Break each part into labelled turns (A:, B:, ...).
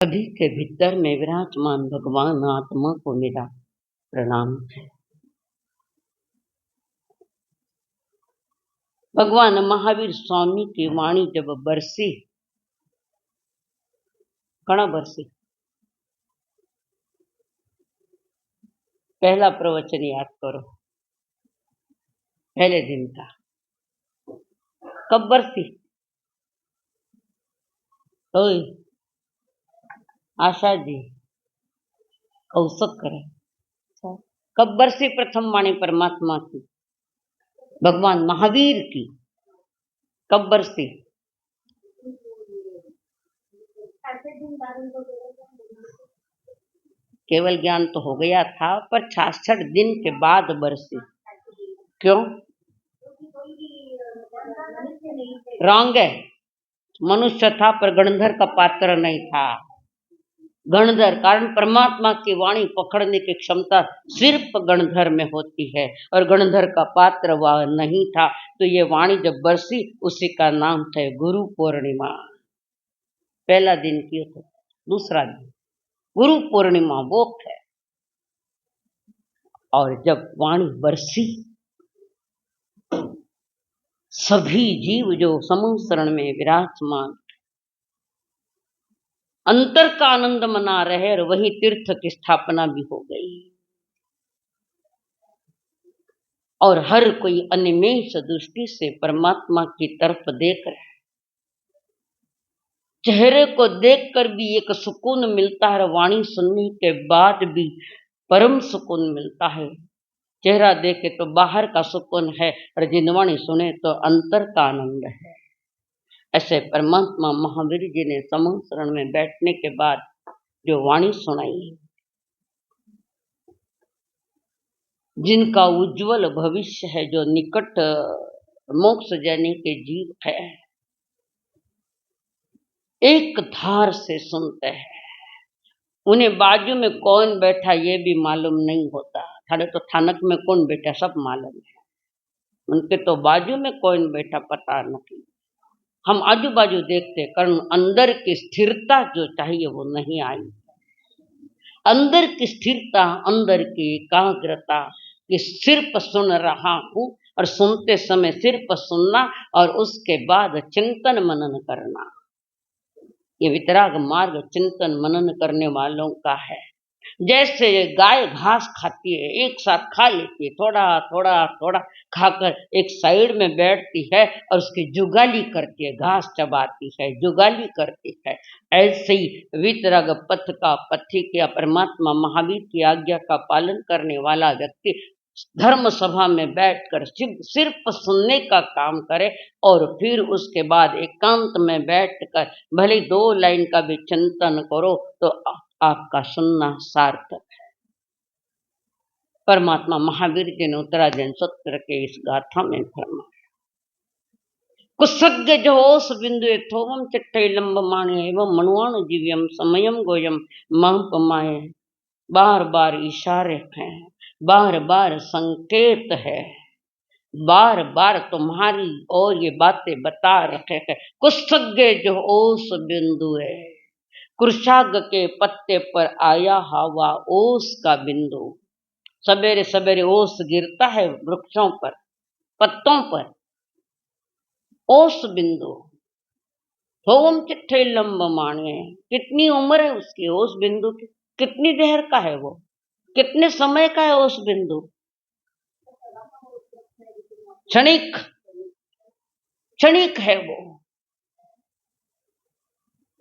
A: सभी के भीतर में विराजमान भगवान आत्मा को मेरा प्रणाम है। भगवान महावीर स्वामी की वाणी जब बरसी, कणा बरसी, पहला प्रवचन याद करो, पहले दिन का कब बरसी? ओए आशा जी, कौशक करे, कब बरसी प्रथम वाणी परमात्मा की, भगवान महावीर की? कब बरसी? केवल ज्ञान तो हो गया था, पर 66 दिन के बाद बरसी। क्यों? रॉन्ग है। मनुष्य था पर गणधर का पात्र नहीं था। गणधर कारण परमात्मा की वाणी पकड़ने की क्षमता सिर्फ गणधर में होती है और गणधर का पात्र वह नहीं था। तो ये वाणी जब बरसी, उसी का नाम था गुरु पूर्णिमा। पहला दिन की तो दूसरा दिन गुरु पूर्णिमा वो है। और जब वाणी बरसी, सभी जीव जो समूह शरण में विराजमान अंतर का आनंद मना रहे और वही तीर्थ की स्थापना भी हो गई और हर कोई अनिमेष दृष्टि से परमात्मा की तरफ देख रहा है। चेहरे को देखकर भी एक सुकून मिलता है, वाणी सुनने के बाद भी परम सुकून मिलता है। चेहरा देखे तो बाहर का सुकून है और जिनवाणी सुने तो अंतर का आनंद है। ऐसे परमात्मा महावीर जी ने समूह शरण में बैठने के बाद जो वाणी सुनाई, जिनका उज्जवल भविष्य है, जो निकट मोक्ष जाने के जीव है, एक धार से सुनते हैं। उन्हें बाजू में कौन बैठा ये भी मालूम नहीं होता। थाने तो थानक में कौन बैठा सब मालूम है, उनके तो बाजू में कौन बैठा पता नहीं। हम आजू बाजू देखते कारण अंदर की स्थिरता जो चाहिए वो नहीं आई। अंदर की स्थिरता, अंदर की एकाग्रता कि सिर्फ सुन रहा हूं और सुनते समय सिर्फ सुनना और उसके बाद चिंतन मनन करना, ये वितराग मार्ग चिंतन मनन करने वालों का है। जैसे गाय घास खाती है, एक साथ खा लेती है, थोड़ा थोड़ा थोड़ा खाकर एक साइड में बैठती है और उसकी जुगाली करती है, घास चबाती है, जुगाली करती है। ऐसे ही वितराग पथ का पथिक या परमात्मा महावीर की आज्ञा का पालन करने वाला व्यक्ति धर्म सभा में बैठकर सिर्फ सुनने का काम करे और फिर उसके बाद एकांत में बैठकर भले 2 लाइन का भी चिंतन करो तो आपका सुनना सार्थक है। परमात्मा महावीर जी ने उत्तरायण सत्र के इस गाथा में फरमाया, कुसज्ञ जो ओस बिंदु थोवम चिट्टे लंब माणे एवं मनुआण जीव्यम समयम गोयम महपमाए। बार बार इशारे हैं, बार बार संकेत है, बार बार तुम्हारी और ये बातें बता रहे हैं। कुसज्ञ जो ओस बिंदु है, कुशाग के पत्ते पर आया हवा ओस का बिंदु। सवेरे सवेरे ओस गिरता है वृक्षों पर, पत्तों पर, ओस बिंदु। थोम चिट्ठे लंब माने, कितनी उम्र है उसकी ओस बिंदु की, कितनी देर का है वो, कितने समय का है ओस बिंदु? क्षणिक, क्षणिक है वो।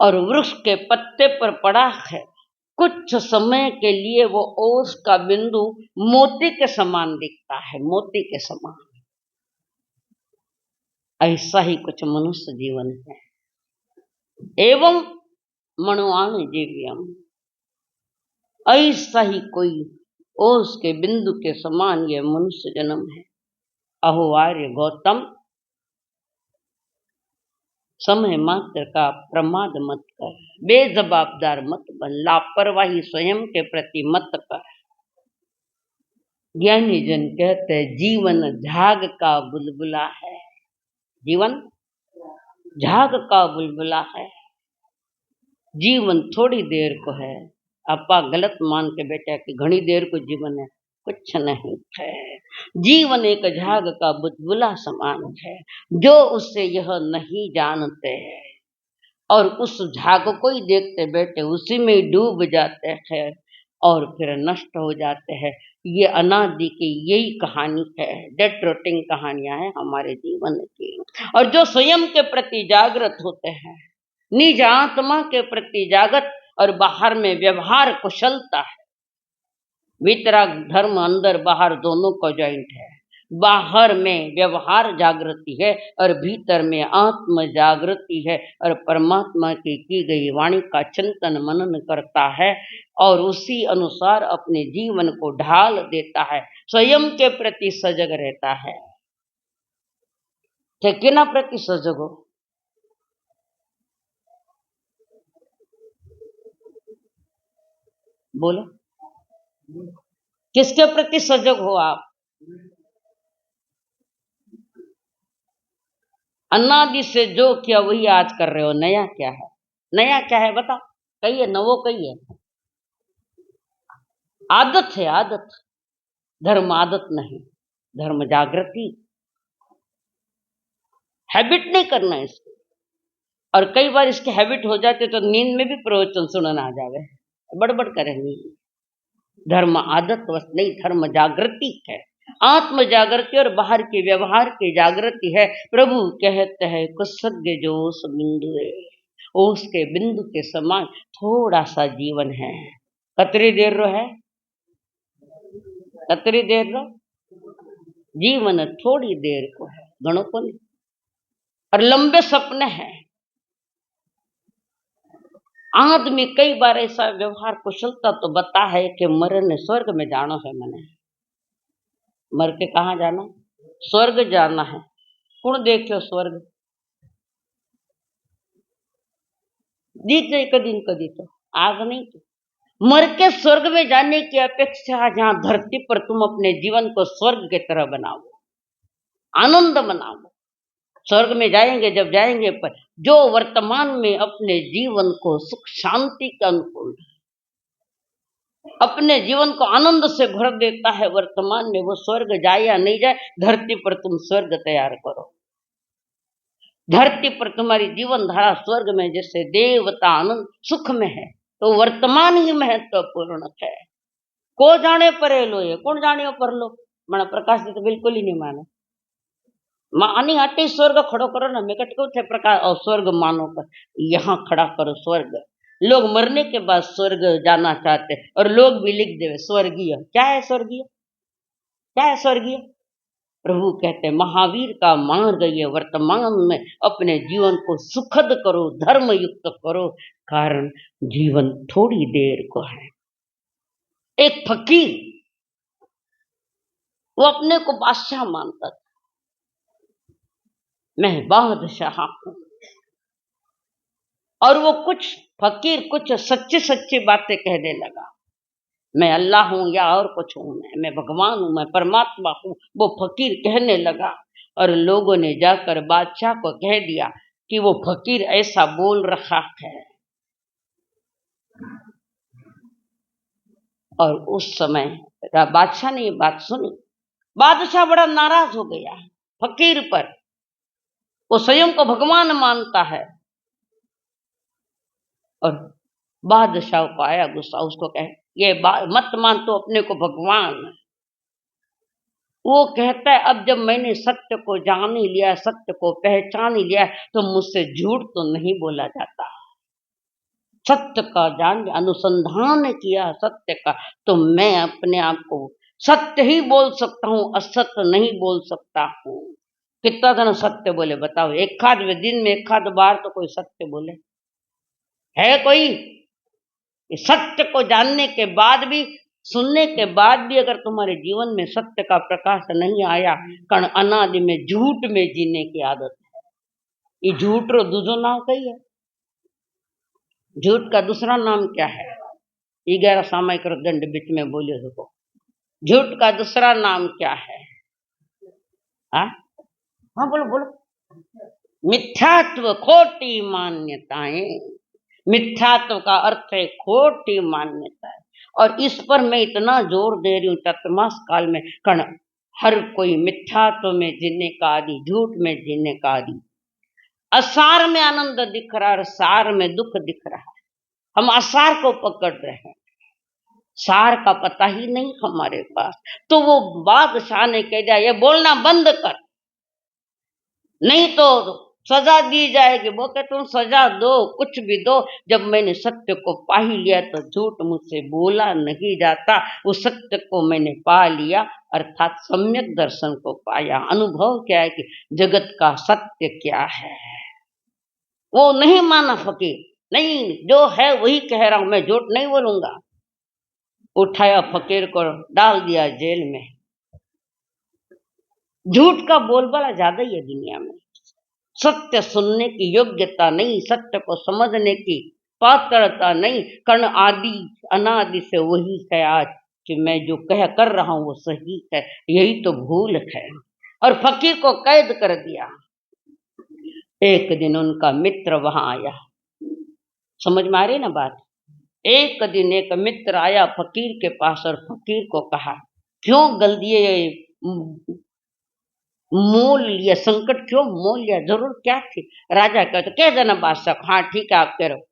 A: और वृक्ष के पत्ते पर पड़ा है, कुछ समय के लिए वो ओस का बिंदु मोती के समान दिखता है, मोती के समान। ऐसा ही कुछ मनुष्य जीवन है। एवं मनुआण जीव्यम, ऐसा ही कोई ओस के बिंदु के समान ये मनुष्य जन्म है। अहो आर्य गौतम, समय मात्र का प्रमाद मत कर, बेजवाबदार मत बन, लापरवाही स्वयं के प्रति मत कर। ज्ञानी जन कहते हैं जीवन झाग का बुलबुला है, जीवन झाग का बुलबुला है। जीवन थोड़ी देर को है। आपा गलत मान के बैठा कि घनी देर को जीवन है, कुछ नहीं है। जीवन एक झाग का बुलबुला समान है, जो उससे यह नहीं जानते हैं और उस झाग को ही देखते बैठे उसी में ही डूब जाते हैं और फिर नष्ट हो जाते हैं। ये अनादि की यही कहानी है, डेट रोटिंग कहानियां हैं हमारे जीवन की। और जो स्वयं के प्रति जागृत होते हैं, निज आत्मा के प्रति जागृत और बाहर में व्यवहार कुशलता है। वितराग धर्म अंदर बाहर दोनों का जॉइंट है। बाहर में व्यवहार जागृति है और भीतर में आत्म जागृति है और परमात्मा की गई वाणी का चिंतन मनन करता है और उसी अनुसार अपने जीवन को ढाल देता है, स्वयं के प्रति सजग रहता है। किना प्रति सजग हो? बोलो, किसके प्रति सजग हो आप? अनादि से जो किया वही आज कर रहे हो। नया क्या है? नया क्या है बताओ? कहिए, नवो कहिए। आदत है, आदत। धर्म आदत नहीं, धर्म जागृति। हैबिट नहीं करना है इसको। और कई बार इसके हैबिट हो जाते तो नींद में भी प्रवचन सुनना आ जावे, बड़बड़ करेंगे। धर्म आदत वश नहीं, धर्म जागृति है। आत्म जागृति और बाहर के व्यवहार की जागृति है। प्रभु कहते हैं कुसज्ञ जो उस बिंदु है, उसके बिंदु के समान थोड़ा सा जीवन है। कतरी देर रो है, कतरी देर रो जीवन थोड़ी देर को है, घणो को नहीं। और लंबे सपने हैं। आदमी कई बार ऐसा व्यवहार कुशलता तो बता है कि मरने स्वर्ग में जाना है, मैंने मर के कहाँ जाना? स्वर्ग जाना है। कौन देखो स्वर्ग दिख जाए कदी न कदी, तो आज नहीं तो मर के स्वर्ग में जाने की अपेक्षा जहां धरती पर तुम अपने जीवन को स्वर्ग की तरह बनाओ, आनंद बनाओ। स्वर्ग में जाएंगे जब जाएंगे, पर जो वर्तमान में अपने जीवन को सुख शांति के अनुकूल अपने जीवन को आनंद से भर देता है, वर्तमान में वो स्वर्ग जाए या नहीं जाए, धरती पर तुम स्वर्ग तैयार करो। धरती पर तुम्हारी जीवन धारा स्वर्ग में जैसे देवता आनंद सुख में है, तो वर्तमान ही महत्वपूर्ण है। को जाने परे लो, ये कौन जाने पर लो। मैंने प्रकाश जी तो बिल्कुल ही नहीं माने। मानी आटे स्वर्ग खड़ो करो ना, मैं कट थे प्रकाश और स्वर्ग मानो कर, यहाँ खड़ा करो स्वर्ग। लोग मरने के बाद स्वर्ग जाना चाहते और लोग भी लिख देवे स्वर्गीय। क्या है स्वर्गीय? क्या है स्वर्गीय? प्रभु कहते महावीर का मार्ग ये वर्तमान में अपने जीवन को सुखद करो, धर्म युक्त करो, कारण जीवन थोड़ी देर को है। एक फकीर, वो अपने को बादशाह मानता था, मैं बादशाह हूं। और वो कुछ फकीर कुछ सच्ची सच्ची बातें कहने लगा, मैं अल्लाह हूं या और कुछ हूं, मैं भगवान हूं, मैं परमात्मा हूं। वो फकीर कहने लगा और लोगों ने जाकर बादशाह को कह दिया कि वो फकीर ऐसा बोल रहा है। और उस समय बादशाह ने ये बात सुनी। बादशाह बड़ा नाराज हो गया फकीर पर, वो स्वयं को भगवान मानता है। और बादशाह को आया गुस्सा, उसको कहे ये मत मान तो अपने को भगवान। वो कहता है अब जब मैंने सत्य को जान ही लिया, सत्य को पहचान ही लिया, तो मुझसे झूठ तो नहीं बोला जाता। सत्य का जान अनुसंधान किया सत्य का, तो मैं अपने आप को सत्य ही बोल सकता हूँ, असत्य नहीं बोल सकता हूँ। कितना दिन सत्य बोले बताओ? एक आध दिन में एक आध बार तो कोई सत्य बोले है कोई? सत्य को जानने के बाद भी, सुनने के बाद भी अगर तुम्हारे जीवन में सत्य का प्रकाश नहीं आया, कारण अनादि में झूठ में जीने की आदत है। ये झूठ रो दूसरा नाम कही है। झूठ का दूसरा नाम क्या है? 11 सामयिक दंड बीच में बोले हो। झूठ का दूसरा नाम क्या है? हाँ बोलो बोलो। मिथ्यात्व, खोटी मान्यताएं। मिथ्यात्व का अर्थ है खोटी मान्यता है। और इस पर मैं इतना जोर दे रही हूँ चतुर्मास काल में, कारण हर कोई मिथ्यात्व में जीने का आदि, झूठ में जीने का आदि। असार में आनंद दिख रहा है और सार में दुख दिख रहा है। हम असार को पकड़ रहे हैं, सार का पता ही नहीं हमारे पास। तो वो बादशाह ने कह दिया ये बोलना बंद कर, नहीं तो सजा दी जाएगी। वो कहते तुम सजा दो, कुछ भी दो, जब मैंने सत्य को पा ही लिया तो झूठ मुझसे बोला नहीं जाता। उस सत्य को मैंने पा लिया, अर्थात सम्यक दर्शन को पाया। अनुभव क्या है कि जगत का सत्य क्या है, वो नहीं माना फकीर। नहीं, जो है वही कह रहा हूं, मैं झूठ नहीं बोलूंगा। उठाया फकीर को, डाल दिया जेल में। झूठ का बोलबाला ज्यादा ही है दुनिया में। सत्य सुनने की योग्यता नहीं, सत्य को समझने की पात्रता नहीं। कर्ण आदि अनादि से वही है आज कि मैं जो कह कर रहा हूं वो सही है, यही तो भूल है। और फकीर को कैद कर दिया। एक दिन उनका मित्र वहां आया, समझ में आ रही ना बात। एक दिन एक मित्र आया फकीर के पास और फकीर को कहा क्यों गलदिए मोल लिया, संकट क्यों मोल लिया, जरूर क्या थी। राजा कहते कह देना बादशाह, हाँ ठीक है आप कह रहे हो,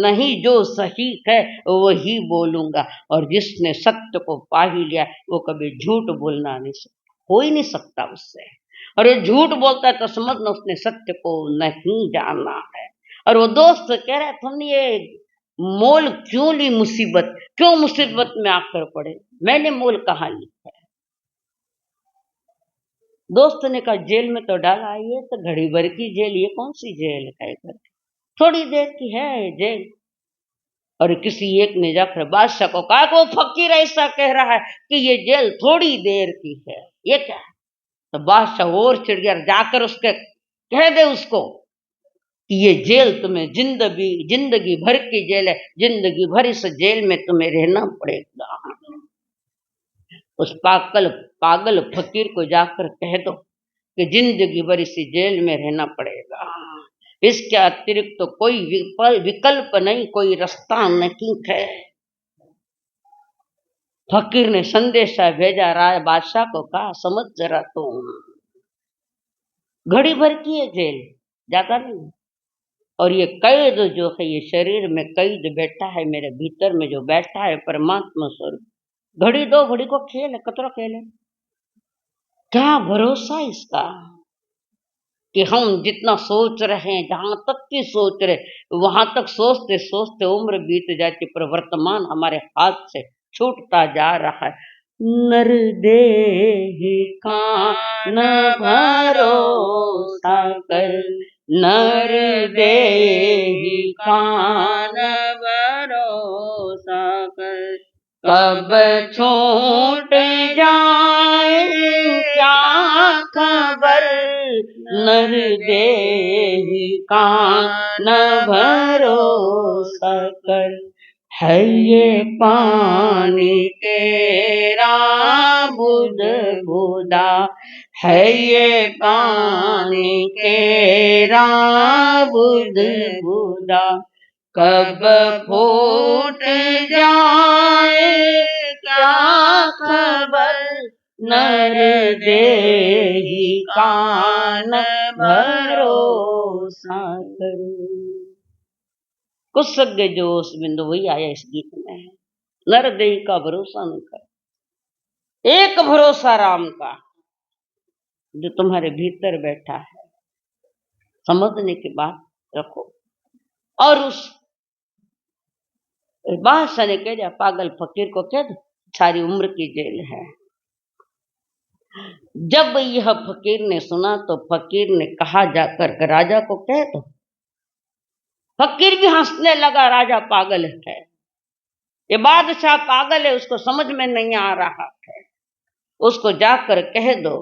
A: नहीं जो सही है वही बोलूंगा। और जिसने सत्य को पा ही लिया वो कभी झूठ बोलना नहीं सकता, हो ही नहीं सकता उससे। और ये झूठ बोलता है तो समझना उसने सत्य को नहीं जाना है। और वो दोस्त कह रहा है तुमने ये मोल क्यों ली, मुसीबत क्यों मुसीबत में आकर पड़े। मैंने मोल कहाँ ली है। दोस्त ने कहा जेल में तो डाला, ये तो घड़ी भर की जेल, ये कौन सी जेल है, थोड़ी देर की है जेल। और किसी एक ने जाकर बादशाह को कहा कि वो फकीर ऐसा कह रहा है कि ये जेल थोड़ी देर की है, ये क्या है। तो बादशाह और चिढ़ गया, जाकर उसके कह दे उसको कि ये जेल तुम्हें जिंदगी भर की जेल है, जिंदगी भर इस जेल में तुम्हें रहना पड़ेगा। उस पागल फकीर को जाकर कह दो कि जिंदगी भर इसी जेल में रहना पड़ेगा, इसके अतिरिक्त तो कोई विकल्प नहीं, कोई रास्ता नहीं है। फकीर ने संदेशा भेजा, राय बादशाह को कहा समझ जरा तुम, घड़ी भर की है जेल, ज्यादा नहीं। और ये कैद जो है, ये शरीर में कैद बैठा है, मेरे भीतर में जो बैठा है परमात्मा स्वरूप, घड़ी दो घड़ी को खेल है, कतरा खेल है। क्या भरोसा इसका कि हम जितना सोच रहे हैं, जहां तक की सोच रहे वहां तक सोचते सोचते उम्र बीत जाती, पर वर्तमान हमारे हाथ से छूटता जा रहा है। नर देहि कान भरोसा कर, नर देहि कान भरोसा कर, कब छूट जाए क्या खबर, नर देहि कान भरोसा कर। है ये पानी केरा बुध बुदा, है ये पानी केरा बुध बुदा, कब फूट जाए क्या खबर, नर देहि कान भरोसा कर। कुछ सज्ञ जो उस बिंदु वही आया इस गीत में, नर देहि का भरोसा नहीं कर, एक भरोसा राम का जो तुम्हारे भीतर बैठा है, समझने की बात रखो। और उस बादशाह ने कह दिया पागल फकीर को कह दो सारी उम्र की जेल है। जब यह फकीर ने सुना तो फकीर ने कहा जाकर राजा को कह दो। फकीर भी हंसने लगा, राजा पागल है, ये बादशाह पागल है, उसको समझ में नहीं आ रहा है, उसको जाकर कह दो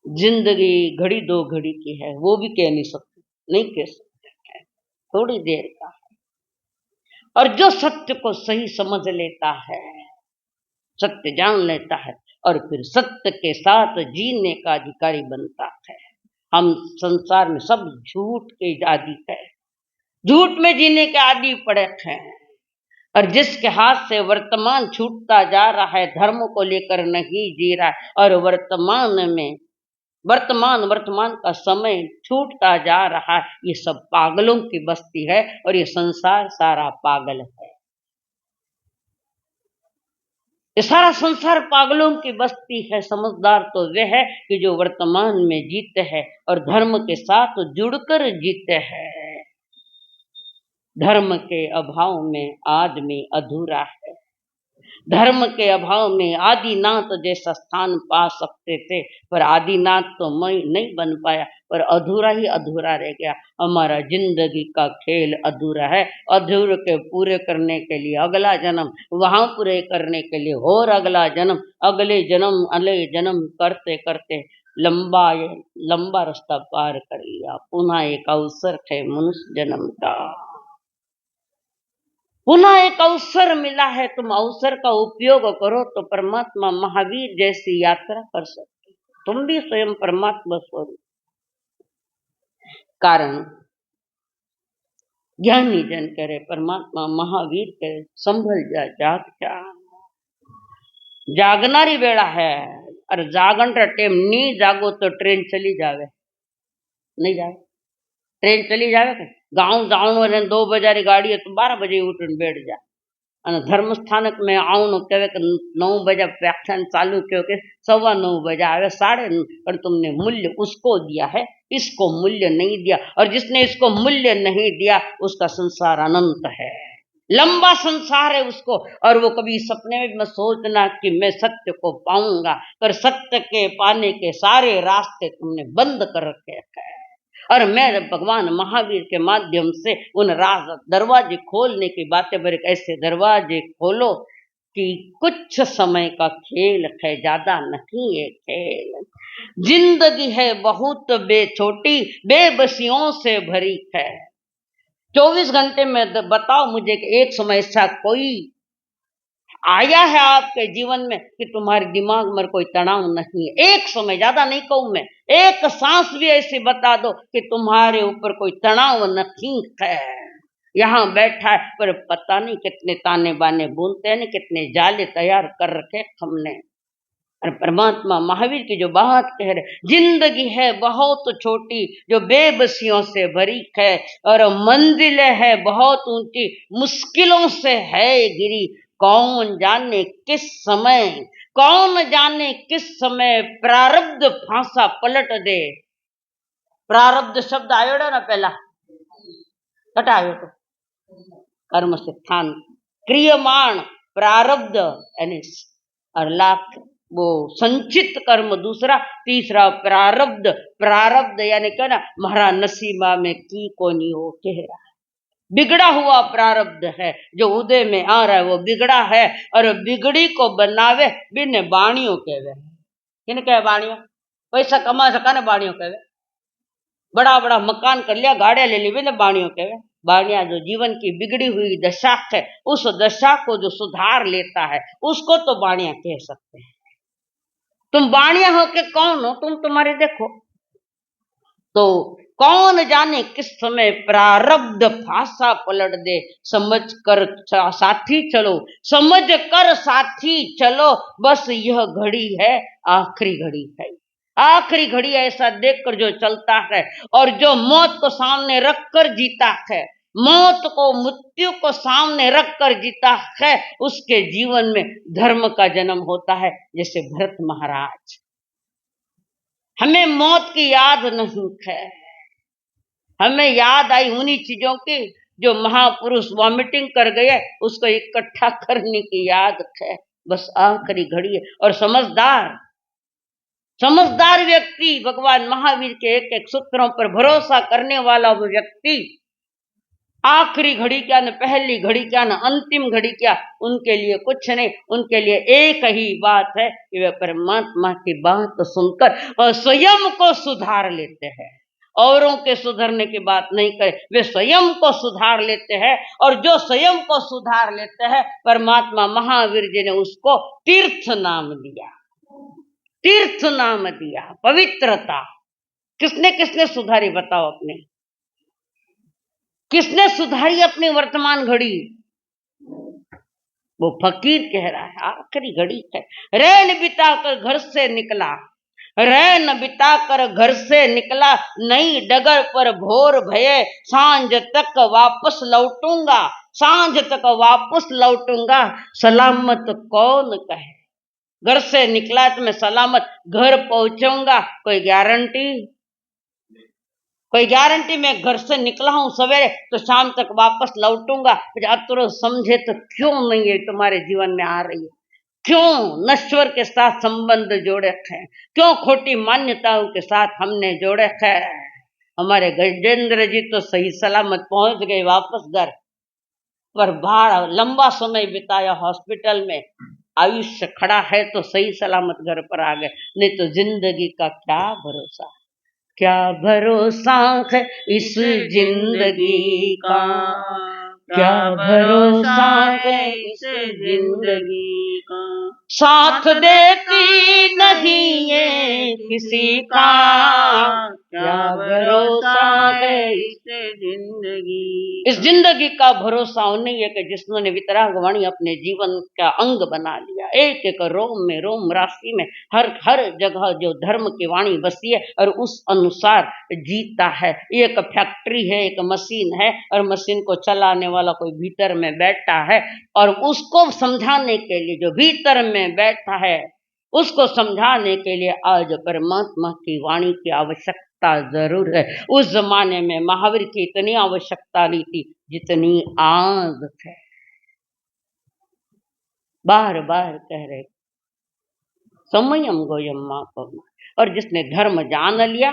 A: जिंदगी घड़ी दो घड़ी की है, वो भी कह नहीं सकते, नहीं कह सकते, थोड़ी देर का है। और जो सत्य को सही समझ लेता है, सत्य जान लेता है और फिर सत्य के साथ जीने का अधिकारी बनता है। हम संसार में सब झूठ के आदि है, झूठ में जीने के आदी पड़े हैं। और जिसके हाथ से वर्तमान छूटता जा रहा है, धर्म को लेकर नहीं जी रहा है, और वर्तमान का समय छूटता जा रहा है, ये सब पागलों की बस्ती है और ये संसार सारा पागल है। ये सारा संसार पागलों की बस्ती है। समझदार तो वे है कि जो वर्तमान में जीते हैं और धर्म के साथ जुड़कर जीते हैं। धर्म के अभाव में आदमी अधूरा है। धर्म के अभाव में आदिनाथ जैसा स्थान पा सकते थे, पर आदिनाथ तो मैं नहीं बन पाया, पर अधूरा ही अधूरा रह गया। हमारा जिंदगी का खेल अधूरा है। अधूरे के पूरे करने के लिए अगला जन्म, वहां पूरे करने के लिए और अगला जन्म, अगले जन्म करते करते लंबा रास्ता पार कर लिया। पुनः एक अवसर है मनुष्य जन्म का, पुनः एक अवसर मिला है। तुम अवसर का उपयोग करो तो परमात्मा महावीर जैसी यात्रा कर सकते। तुम भी स्वयं परमात्मा स्वरूप। कारण ज्ञानी जन करे, परमात्मा महावीर करे, संभल जा जाग जा। जागनारी वेड़ा है। और जागन रा टेम नहीं जागो तो ट्रेन चली जावे, नहीं जावे। ट्रेन चली जावे के गाँव जाऊन वाले 2 बजे री गाड़ी है तो 12 बजे उठन बैठ जा। धर्म स्थानक में आउन कहे 9 बजे व्याख्यान चालू क्यों के 9:15 बजे आवे 9:30, पर तुमने मूल्य उसको दिया है, इसको मूल्य नहीं दिया। और जिसने इसको मूल्य नहीं दिया उसका संसार अनंत है, लंबा संसार है उसको। और वो कभी सपने में मत सोचना कि मैं सत्य को पाऊंगा, पर सत्य के पाने के सारे रास्ते तुमने बंद कर रखे हैं। और मैं भगवान महावीर के माध्यम से उन दरवाजे खोलने की बातें, पर ऐसे दरवाजे खोलो कि कुछ समय का खेल है, ज्यादा नहीं है खेल। जिंदगी है बहुत छोटी, बेबसियों से भरी है। 24 घंटे में बताओ मुझे कि एक समय ऐसा कोई आया है आपके जीवन में कि तुम्हारे दिमाग में कोई तनाव नहीं है? एक समय, ज्यादा नहीं कहूं मैं, एक सांस भी ऐसी बता दो कि तुम्हारे ऊपर कोई तनाव नहीं है। यहाँ बैठा है पर पता नहीं कितने ताने बाने बुनते हैं, कितने जाले तैयार कर रखे हमने। और परमात्मा महावीर की जो बात कह रहे, जिंदगी है बहुत छोटी जो बेबसियों से भरी है, और मंजिलें है बहुत ऊंची मुश्किलों से है गिरी। कौन जाने किस समय प्रारब्ध फांसा पलट दे। प्रारब्ध शब्द आयो ना पहला हटायो तो कर्म से स्थान क्रियमाण प्रारब्ध यानी और लाख वो संचित कर्म दूसरा, तीसरा प्रारब्ध यानी क्या ना महारा नसीबा में की कोनी हो चेहरा। बिगड़ा हुआ प्रारब्ध है जो उदय में आ रहा है, वो बिगड़ा है। और बिगड़ी को बनावे बिन बाणियों कहवे। किन कहे बाणियों? पैसा कमा सका ना बाणियों कहवे। बड़ा बड़ा मकान कर लिया, गाड़ियां ले ली, बिन बाणियों कहवे। बाणिया जो जीवन की बिगड़ी हुई दशा है, उस दशा को जो सुधार लेता है उसको तो बाणिया कह सकते हैं। तुम बाणिया हो के कौन हो? तुम तुम्हारे देखो तो कौन जाने किस समय प्रारब्ध फांसा पलट दे। समझ कर साथी चलो, बस यह घड़ी है आखिरी घड़ी है। आखिरी घड़ी ऐसा देखकर जो चलता है और जो मौत को सामने रखकर जीता है, मृत्यु को सामने रखकर जीता है, उसके जीवन में धर्म का जन्म होता है। जैसे भरत महाराज, हमें मौत की याद नहीं है, हमें याद आई उन्हीं चीजों की जो महापुरुष वॉमिटिंग कर गए, उसको इकट्ठा करने की याद है। बस आखिरी घड़ी है। और समझदार व्यक्ति, भगवान महावीर के एक एक सूत्रों पर भरोसा करने वाला वो व्यक्ति, आखिरी घड़ी क्या न पहली घड़ी क्या न अंतिम घड़ी क्या, उनके लिए कुछ नहीं। उनके लिए एक ही बात है कि वे परमात्मा की बात सुनकर स्वयं को सुधार लेते हैं। औरों के सुधरने की बात नहीं करे, वे स्वयं को सुधार लेते हैं। और जो स्वयं को सुधार लेते हैं, परमात्मा महावीर जी ने उसको तीर्थ नाम दिया। तीर्थ नाम दिया, पवित्रता। किसने किसने सुधारी बताओ अपने? किसने सुधारी अपनी वर्तमान घड़ी? वो फकीर कह रहा है आखिरी घड़ी है। रैन बिताकर घर से निकला, रैन बिताकर घर से निकला, नई डगर पर भोर भये, सांझ तक वापस लौटूंगा, सांझ तक वापस लौटूंगा, सलामत कौन कहे। घर से निकला तो मैं सलामत घर पहुंचूंगा, कोई गारंटी? कोई गारंटी? मैं घर से निकला हूं सवेरे तो शाम तक वापस लौटूंगा। अतुर समझे तो क्यों नहीं ये तुम्हारे जीवन में आ रही है? क्यों नश्वर के साथ संबंध जोड़े हैं? क्यों खोटी मान्यताओं के साथ हमने जोड़े हैं? हमारे गजेंद्र जी तो सही सलामत पहुंच गए वापस घर, पर बाहर लंबा समय बिताया हॉस्पिटल में, आयुष्य खड़ा है तो सही सलामत घर पर आ गए, नहीं तो जिंदगी का क्या भरोसा, क्या भरोसा है इस जिंदगी का, क्या भरोसा है इस जिंदगी का, साथ देती नहीं ये किसी का, क्या भरोसा है इस जिंदगी। इस जिंदगी का भरोसा नहीं है कि जिसने वितरागवाणी अपने जीवन का अंग बना लिया, एक एक रोम में, रोम राशि में, हर हर जगह जो धर्म की वाणी बसी है और उस अनुसार जीता है। एक फैक्ट्री है, एक मशीन है, और मशीन को चलाने वाला कोई भीतर में बैठा है, और उसको समझाने के लिए जो भीतर में बैठा है उसको समझाने के लिए आज परमात्मा की वाणी की आवश्यकता जरूर है। उस जमाने में महावीर की इतनी आवश्यकता नहीं थी जितनी आज है। बार बार कह रहे समयम गोयम माँ, और जिसने धर्म जान लिया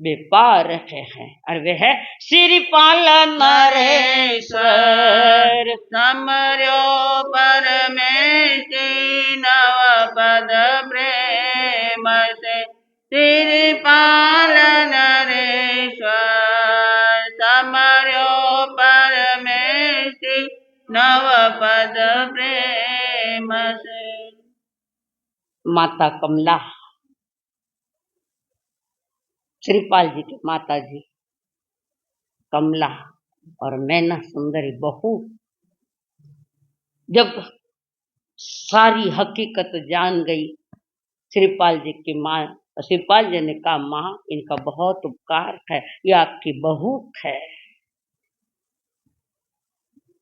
A: वे पार रखे हैं, और वे है श्रीपाल नरेश्वर, समर्यो परमेशी नव पद प्रेम से, श्रीपाल नरेश्वर, समर्यो परमेशी नव पद प्रेम से। माता कमला, श्रीपाल जी की माता जी कमला और मैना सुंदरी बहू जब सारी हकीकत जान गई, श्रीपाल जी की माँ, श्रीपाल जी ने कहा माँ इनका बहुत उपकार है, ये आपकी बहू है।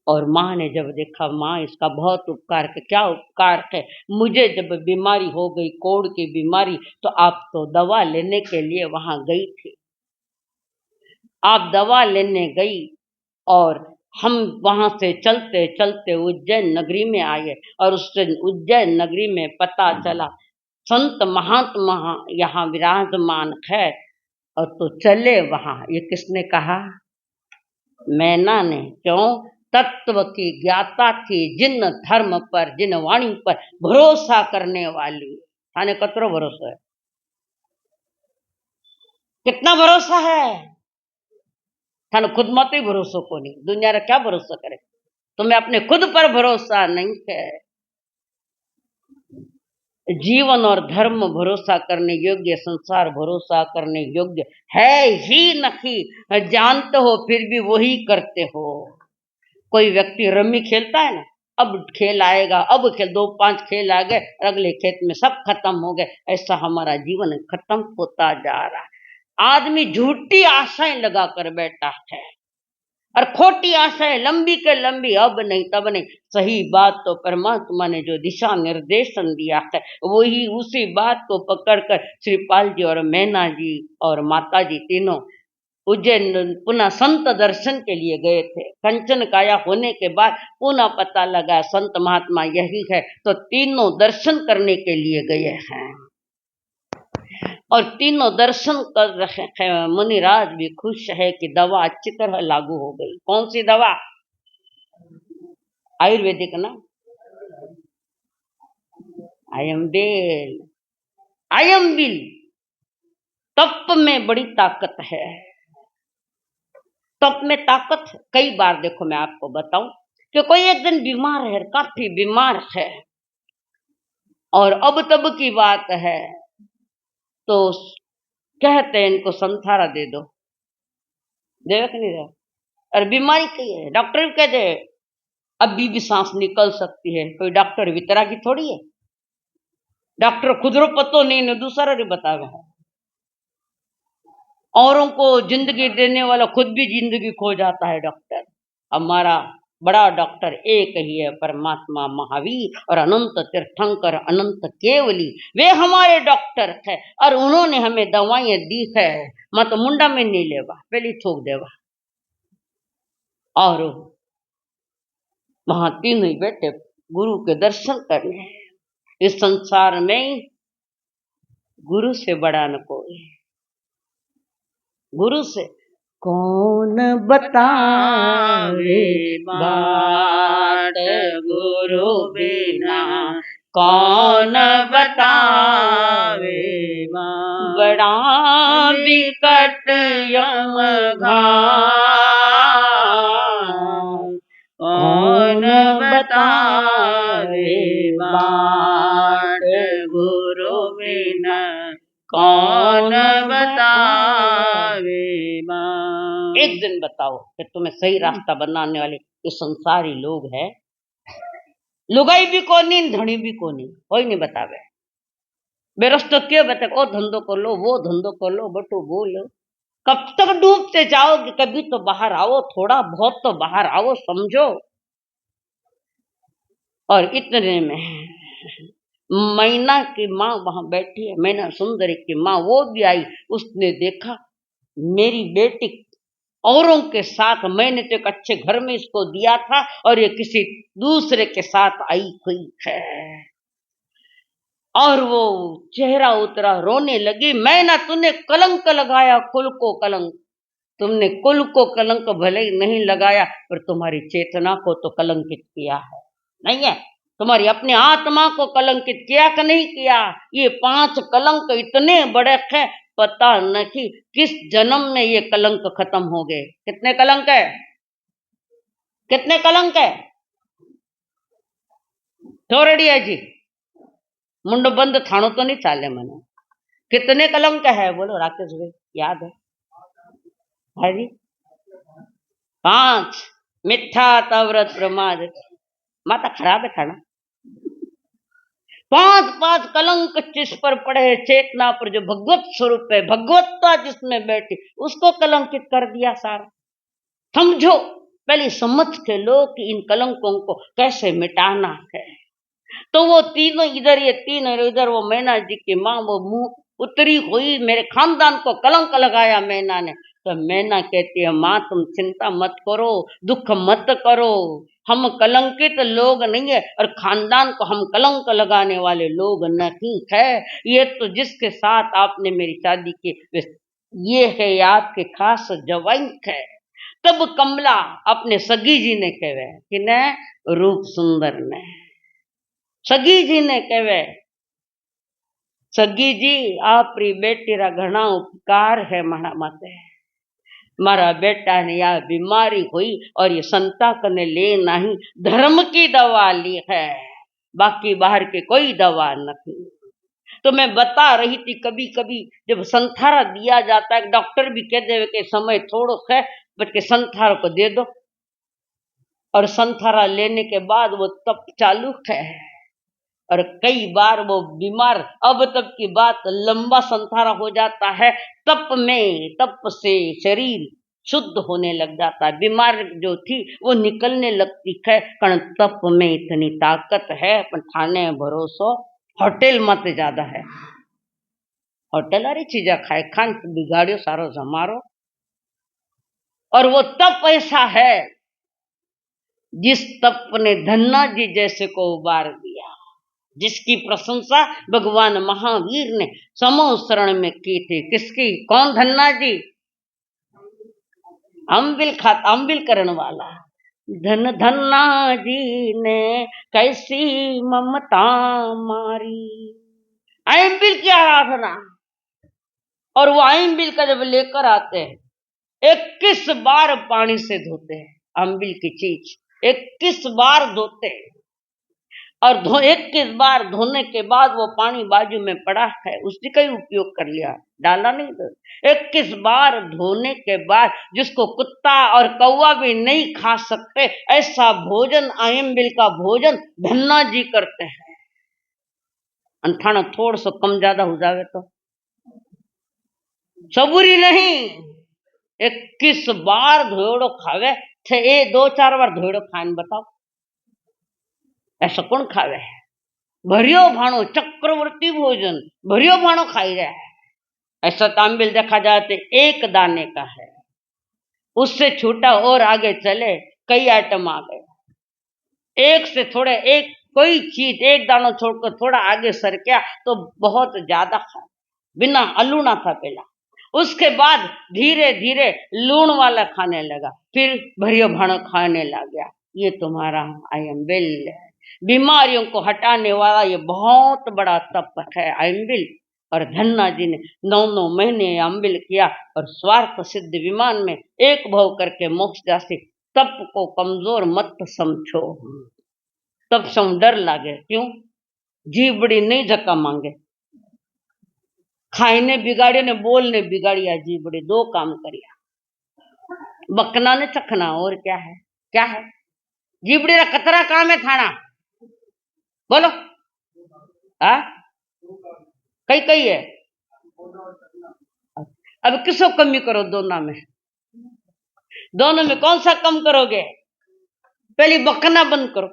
A: और माँ ने जब देखा माँ इसका बहुत उपकार है, क्या उपकार है, मुझे जब बीमारी हो गई कोढ़ की बीमारी तो आप तो दवा लेने के लिए वहां गई थी, आप दवा लेने गई और हम वहां से चलते चलते उज्जैन नगरी में आए, और उस उज्जैन नगरी में पता चला संत महात्मा यहाँ विराजमान है, और तो चले वहां। ये किसने कहा? मैना ने। क्यों? तत्व की ज्ञाता थी, जिन धर्म पर, जिन वाणी पर भरोसा करने वाली। थाने कतरो भरोसा है? कितना भरोसा है? थाने खुद मत ही भरोसा को नहीं, दुनिया रा क्या भरोसा करे? तुम्हें अपने खुद पर भरोसा नहीं है। जीवन और धर्म भरोसा करने योग्य, संसार भरोसा करने योग्य है ही नहीं। जानते हो फिर भी वही करते हो। कोई व्यक्ति रम्मी खेलता है ना, अब खेल आएगा, अब खेल 2-5 खेल आ गए, अगले खेत में सब खत्म हो गए। ऐसा हमारा जीवन खत्म होता जा रहा है। आदमी झूठी आशाएं लगा कर बैठा है, और खोटी आशाएं लंबी के लंबी, अब नहीं तब नहीं। सही बात तो परमात्मा ने जो दिशा निर्देशन दिया है वही, उसी बात को पकड़कर श्रीपाल जी और मैना जी और माता जी तीनों उज्जैन पुनः संत दर्शन के लिए गए थे। कंचन काया होने के बाद पुनः पता लगा संत महात्मा यही है, तो तीनों दर्शन करने के लिए गए हैं, और तीनों दर्शन कर रहे हैं। मुनिराज भी खुश है कि दवा अच्छी तरह लागू हो गई। कौन सी दवा? आयुर्वेदिक ना, आयम्बिल, आयम्बिल। तप में बड़ी ताकत है, तप में ताकत है। कई बार देखो मैं आपको बताऊं कि कोई एक दिन बीमार है, काफी बीमार है, और अब तब की बात है तो कहते हैं इनको संथारा दे दो, देवे कि नहीं दे? और बीमारी की है, डॉक्टर भी कहते हैं अभी भी सांस निकल सकती है, कोई डॉक्टर वितरा की थोड़ी है। डॉक्टर खुद रो पतो नहीं ने दूसरा रे बतावे। औरों को जिंदगी देने वाला खुद भी जिंदगी खो जाता है डॉक्टर। हमारा बड़ा डॉक्टर एक ही है, परमात्मा महावीर और अनंत तीर्थंकर अनंत केवली, वे हमारे डॉक्टर है। और उन्होंने हमें दवाइयां दी है, मत मुंडा में नहीं लेवा, पहले थोक देवा। और वहां तीनों ही बैठे गुरु के दर्शन करने। इस संसार में गुरु से बड़ा न कोई, गुरु से कौन बतावे बाट, गुरु बिना कौन बतावे बाट। बड़ा विकट यम घाट, कौन बतावे बाट, गुरु बिना कौन बतावे। एक दिन बताओ कि तुम्हें सही रास्ता बनाने वाले ये संसारी लोग है, लुगाई भी कोनी धनी भी कोनी, कोई नहीं बतावे। बेरस्तो क्यों बता, ओ धंधो कर लो, वो धंधो कर लो, बटू बोलो, कब तक डूबते जाओगे? कभी तो बाहर आओ, थोड़ा बहुत तो बाहर आओ, समझो। और इतने में मैना की माँ वहां बैठी है, मैना सुंदरी की माँ, वो भी आई। उसने देखा मेरी बेटी औरों के साथ, मैंने तो एक अच्छे घर में इसको दिया था और ये किसी दूसरे के साथ आई हुई है। और वो चेहरा उतरा, रोने लगी। मैना तूने कलंक लगाया, कुल को कलंक। तुमने कुल को कलंक भले ही नहीं लगाया, पर तुम्हारी चेतना को तो कलंकित किया है, नहीं है? तुम्हारी अपने आत्मा को कलंकित किया कि नहीं किया? ये 5 कलंक इतने बड़े हैं, पता नहीं किस जन्म में ये कलंक खत्म हो गए। कितने कलंक है? कितने कलंक है? थोड़िया जी मुंडो बंद थानो तो नहीं चाले मने। कितने कलंक है बोलो राकेश भाई, याद है जी? 5। मिथ्या तव्रत प्रमाद, माता खराब है थाना। 5 कलंक जिस पर पड़े, चेतना पर जो भगवत स्वरूप है, भगवत्ता जिसमें बैठी, उसको कलंकित कर दिया सारा। समझो, पहले समझ के लो कि इन कलंकों को कैसे मिटाना है। तो वो तीनों इधर, ये तीनों इधर, वो मैना जी की माँ वो मुंह उतरी हुई, मेरे खानदान को कलंक लगाया मैना ने। तो मैना कहती है माँ तुम चिंता मत करो, दुख मत करो, हम कलंकित लोग नहीं है और खानदान को हम कलंक लगाने वाले लोग नहीं है। ये तो जिसके साथ आपने मेरी शादी की, ये है आपके खास जवाई है। तब कमला अपने सगी जी ने कहे कि न रूप सुंदर ने, सगी जी ने कहे सगी जी आप री बेटी रा घना उपकार है मारा माते, मारा बेटा ने या बीमारी हुई और ये संता कने ले नहीं, धर्म की दवा ली है, बाकी बाहर के कोई दवा नहीं। तो मैं बता रही थी कभी कभी जब संथारा दिया जाता है, डॉक्टर भी कह दे कि समय थोड़ो है बट के संथारा को दे दो, और संथारा लेने के बाद वो तप चालू है। और कई बार वो बीमार, अब तब की बात, लंबा संथारा हो जाता है, तप में, तप से शरीर शुद्ध होने लग जाता है। बीमार जो थी वो निकलने लगती है, कारण तप में इतनी ताकत है। पर थाने भरोसो होटल मत ज्यादा है, होटल वाली चीजा खाए खान बिगाड़ियो सारो जमारो। और वो तप ऐसा है जिस तप ने धन्ना जी जैसे को उबार दिया, जिसकी प्रशंसा भगवान महावीर ने समोसरण में की थी। किसकी? कौन? धन्ना जी, अम्बिल करण वाला। धन धन्ना जी ने कैसी ममता मारी, अम्बिल की आराधना। और वो अम्बिल का जब लेकर आते हैं 21 बार पानी से धोते हैं, अम्बिल की चीज 21 बार धोते हैं। और 21 बार धोने के बाद वो पानी बाजू में पड़ा है, उसी का ही उपयोग कर लिया, डाला नहीं। तो 21 बार धोने के बाद जिसको कुत्ता और कौवा भी नहीं खा सकते, ऐसा भोजन आयंबिल का भोजन धन्ना जी करते हैं। अंठाना थोड़ा सा कम ज्यादा हो जावे तो सबूरी नहीं, 21 बार धोड़ो खावे थे, 2-4 बार धोड़ो खान बताओ, ऐसा कौन खावे? भरियो भाणो चक्रवर्ती भोजन, भरियो भाणो खाई रहा है। ऐसा तांबिल देखा जाए तो 1 दाने का है, उससे छोटा और आगे चले कई आइटम आ गए। एक से थोड़े एक कोई चीज 1 दाना छोड़कर थोड़ा आगे सरकिया तो बहुत ज्यादा खा, बिना अलूना था पहला। उसके बाद धीरे धीरे लूण वाला खाने लगा, फिर भरियो भाणो खाने लग गया। ये तुम्हारा आयंबिल है, बीमारियों को हटाने वाला ये बहुत बड़ा तप है आयंबिल। और धन्ना जी ने 9-9 महीने अम्बिल किया और स्वार्थ सिद्ध विमान में एक भव करके मोक्ष जासी। तप को कमजोर मत समझो, तब सम डर लागे, क्यों? जीबड़ी नहीं धक्का मांगे, खाने बिगाड़िया ने बोलने बिगाड़िया, जीबड़ी 2 काम करिया, बकना ने चखना, और क्या है? क्या है जीबड़ी का कतरा काम है थाना, बोलो आ कई कई है। अब किसको कमी करो? दोनों में कौन सा कम करोगे? पहले बकना बंद करो,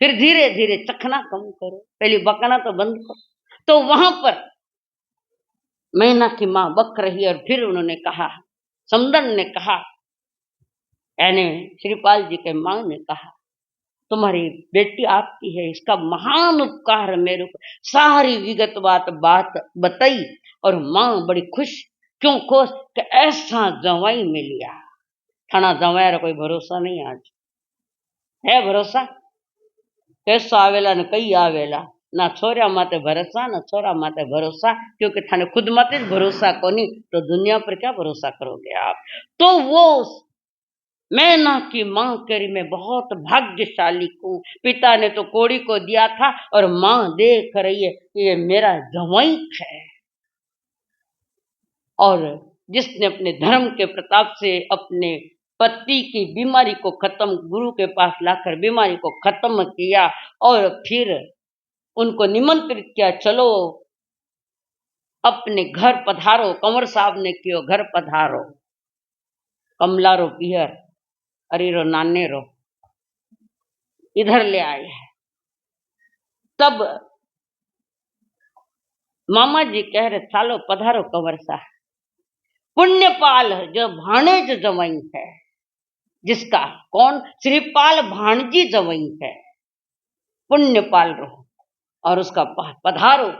A: फिर धीरे धीरे चखना कम करो, पहले बकना तो बंद करो। तो वहां पर मैना की मां बक रही, और फिर उन्होंने कहा, समदन ने कहा, यानी श्रीपाल जी के मां ने कहा, तुम्हारी बेटी आपकी है, इसका महान उपकार मेरे को, सारी विगत बात बताई। और मां बड़ी खुश, क्यों खुश? कि ऐसा जवाई मिल लिया। थाना जवाई रा कोई भरोसा नहीं, आज है भरोसा? कैसा आवेला न कई आवेला, ना छोरा माते भरोसा न छोरा माते भरोसा, क्योंकि थाने खुद माते भरोसा कोनी तो दुनिया पर क्या भरोसा करोगे आप? तो वो मैना की मां करी मैं बहुत भाग्यशाली हूं, पिता ने तो कोड़ी को दिया था और मां देख रही है कि ये मेरा जवाई है। और जिसने अपने धर्म के प्रताप से अपने पति की बीमारी को खत्म, गुरु के पास लाकर बीमारी को खत्म किया, और फिर उनको निमंत्रित किया, चलो अपने घर पधारो। कंवर साहब ने कियो घर पधारो, कमलारो पियर अरीरो नानेरो इधर ले आए हैं। तब मामा जी कह रहे, चालो पधारो कंवर साहब। पुण्यपाल जो भाणेज जवाई है, जिसका कौन? श्रीपाल भाणजी जवाई है, पुण्यपाल रहो और उसका पधारो,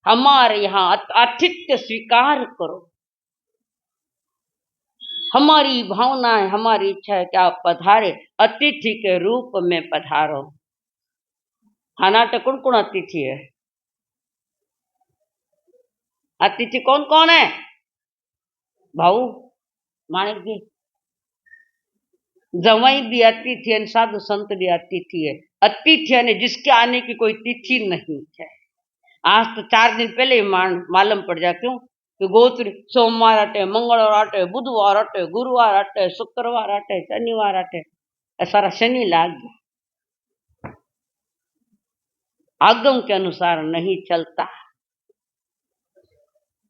A: हमारे यहाँ आतिथ्य स्वीकार करो। हमारी भावना है, हमारी इच्छा है कि आप पधारे, अतिथि के रूप में पधारो। खाना तो कौन कौन अतिथि है? अतिथि कौन कौन है? भाऊ माणिक जी, जवाई भी अतिथि है, साधु संत भी अतिथि है। अतिथि है जिसके आने की कोई तिथि नहीं है। आज तो 4 दिन पहले ही मालूम पड़ जाए, क्यों? कि गोत्री सोमवार अटे, मंगलवार अटे, बुधवार अटे, गुरुवार अटे, शुक्रवार अटे, शनिवार अटे, सारा शनि लाग गया, आगम के अनुसार नहीं चलता।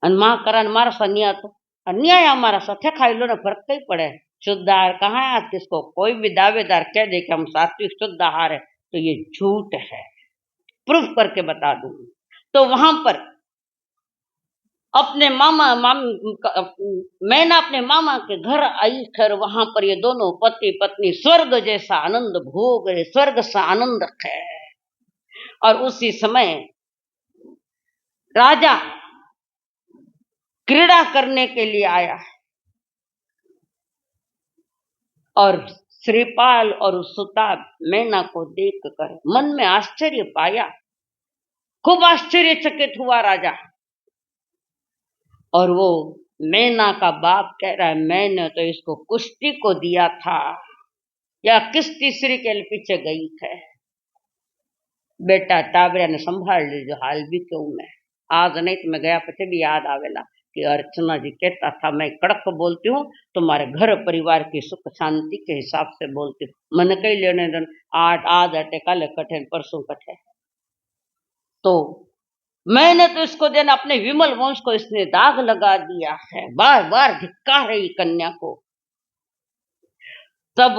A: मां करण मारा सा न्याय तो अन्याय हमारा सथे खाई लो ना, फर्क कहीं पड़े। शुद्ध आहार कहाँ है आज? किसको कोई भी दावेदार कह दे कि हम सात्विक शुद्ध आहार है तो ये झूठ है, प्रूफ करके बता दूं। तो वहां पर अपने मैंने अपने मामा के घर आई कर, वहां पर ये दोनों पति पत्नी स्वर्ग जैसा आनंद भोग रहे, स्वर्ग सा आनंद है। और उसी समय राजा क्रीड़ा करने के लिए आया है, और श्रीपाल और सुता मैना को देखकर मन में आश्चर्य पाया, खूब आश्चर्यचकित हुआ राजा। और वो मैना का बाप कह रहा है, मैंने तो इसको कुश्ती को दिया था, या किस तीसरी के पीछे गई है। बेटा टाबरिया ने संभाल लीजो, हाल भी क्यों मैं आज नहीं तो मैं गया पीछे भी याद आवेला कि अर्चना जी कहता था मैं कड़क बोलती हूँ, तुम्हारे घर परिवार की सुख शांति के हिसाब से बोलती हूँ, मन कई लेने दन आज अटे काले कठे परसों कठे। तो मैंने तो इसको देना अपने विमल वंश को इसने दाग लगा दिया है, बार बार धिक्कार रही कन्या को। तब